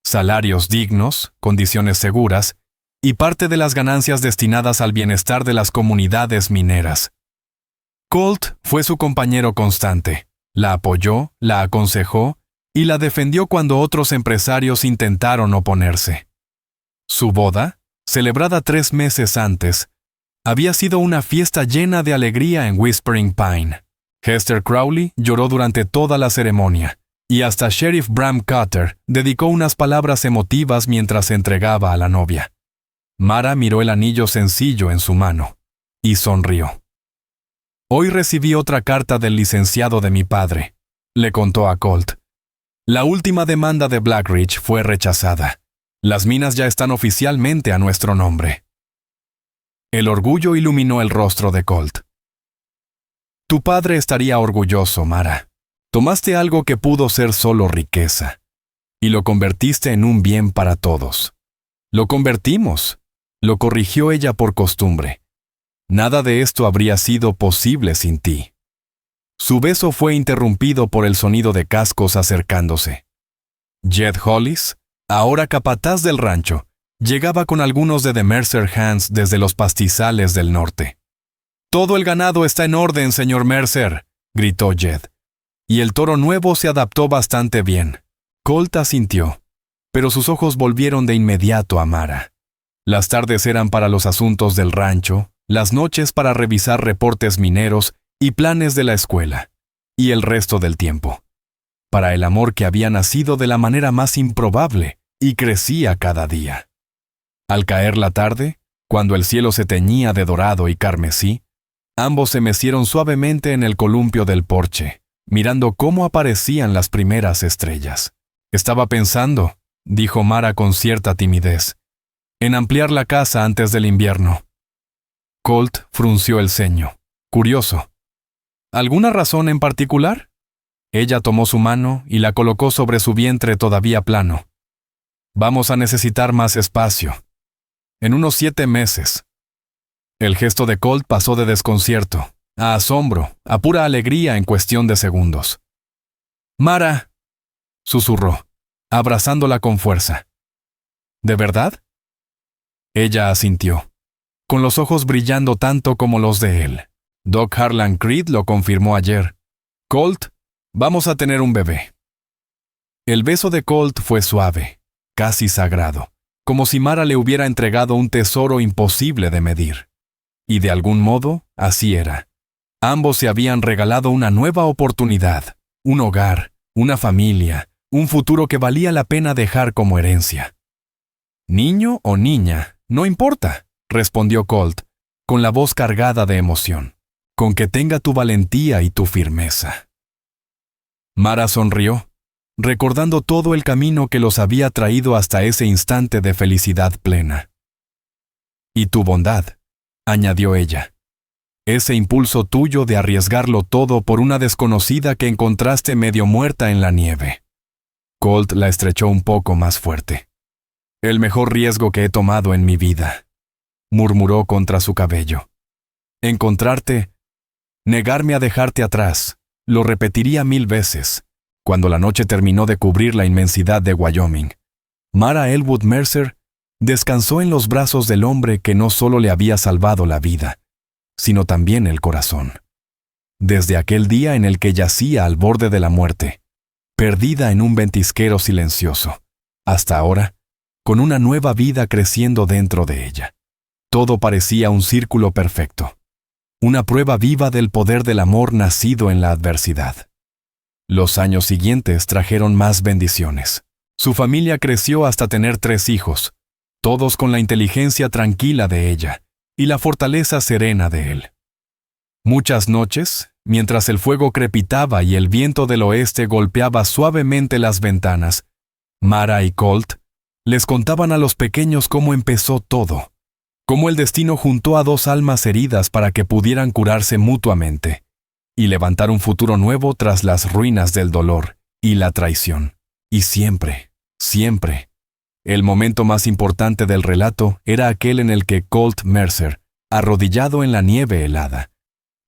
Salarios dignos, condiciones seguras, y parte de las ganancias destinadas al bienestar de las comunidades mineras. Colt fue su compañero constante, la apoyó, la aconsejó y la defendió cuando otros empresarios intentaron oponerse. Su boda, celebrada 3 meses antes, había sido una fiesta llena de alegría en Whispering Pine. Hester Crowley lloró durante toda la ceremonia, y hasta Sheriff Bram Cutter dedicó unas palabras emotivas mientras se entregaba a la novia. Mara miró el anillo sencillo en su mano y sonrió. «Hoy recibí otra carta del licenciado de mi padre», le contó a Colt. «La última demanda de Blackridge fue rechazada. Las minas ya están oficialmente a nuestro nombre». El orgullo iluminó el rostro de Colt. «Tu padre estaría orgulloso, Mara. Tomaste algo que pudo ser solo riqueza y lo convertiste en un bien para todos». «Lo convertimos», lo corrigió ella por costumbre. «Nada de esto habría sido posible sin ti». Su beso fue interrumpido por el sonido de cascos acercándose. Jed Hollis, ahora capataz del rancho, llegaba con algunos de The Mercer Hands desde los pastizales del norte. Todo el ganado está en orden, señor Mercer, gritó Jed. Y el toro nuevo se adaptó bastante bien. Colt asintió, pero sus ojos volvieron de inmediato a Mara. Las tardes eran para los asuntos del rancho, las noches para revisar reportes mineros y planes de la escuela, y el resto del tiempo para el amor que había nacido de la manera más improbable y crecía cada día. Al caer la tarde, cuando el cielo se teñía de dorado y carmesí, ambos se mecieron suavemente en el columpio del porche, mirando cómo aparecían las primeras estrellas. Estaba pensando, dijo Mara con cierta timidez, en ampliar la casa antes del invierno. Colt frunció el ceño, curioso. ¿Alguna razón en particular? Ella tomó su mano y la colocó sobre su vientre todavía plano. Vamos a necesitar más espacio. En unos 7 meses. El gesto de Colt pasó de desconcierto a asombro, a pura alegría en cuestión de segundos. «Mara», susurró, abrazándola con fuerza. «¿De verdad?» Ella asintió, con los ojos brillando tanto como los de él. Doc Harlan Creed lo confirmó ayer. «Colt, vamos a tener un bebé». El beso de Colt fue suave, casi sagrado, como si Mara le hubiera entregado un tesoro imposible de medir. Y de algún modo, así era. Ambos se habían regalado una nueva oportunidad, un hogar, una familia, un futuro que valía la pena dejar como herencia. «Niño o niña, no importa», respondió Colt, con la voz cargada de emoción, «con que tenga tu valentía y tu firmeza». Mara sonrió, recordando todo el camino que los había traído hasta ese instante de felicidad plena. «Y tu bondad», añadió ella. «Ese impulso tuyo de arriesgarlo todo por una desconocida que encontraste medio muerta en la nieve». Colt la estrechó un poco más fuerte. «El mejor riesgo que he tomado en mi vida», murmuró contra su cabello. «Encontrarte, negarme a dejarte atrás, lo repetiría 1000 veces». Cuando la noche terminó de cubrir la inmensidad de Wyoming, Mara Elwood Mercer descansó en los brazos del hombre que no solo le había salvado la vida, sino también el corazón. Desde aquel día en el que yacía al borde de la muerte, perdida en un ventisquero silencioso, hasta ahora, con una nueva vida creciendo dentro de ella. Todo parecía un círculo perfecto, una prueba viva del poder del amor nacido en la adversidad. Los años siguientes trajeron más bendiciones. Su familia creció hasta tener 3 hijos, todos con la inteligencia tranquila de ella y la fortaleza serena de él. Muchas noches, mientras el fuego crepitaba y el viento del oeste golpeaba suavemente las ventanas, Mara y Colt les contaban a los pequeños cómo empezó todo, cómo el destino juntó a 2 almas heridas para que pudieran curarse mutuamente y levantar un futuro nuevo tras las ruinas del dolor y la traición. Y siempre, siempre, el momento más importante del relato era aquel en el que Colt Mercer, arrodillado en la nieve helada,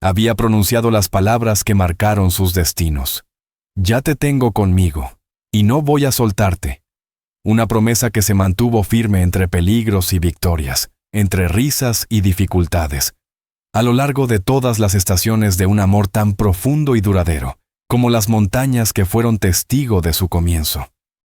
había pronunciado las palabras que marcaron sus destinos. «Ya te tengo conmigo, y no voy a soltarte». Una promesa que se mantuvo firme entre peligros y victorias, entre risas y dificultades, a lo largo de todas las estaciones de un amor tan profundo y duradero, como las montañas que fueron testigo de su comienzo.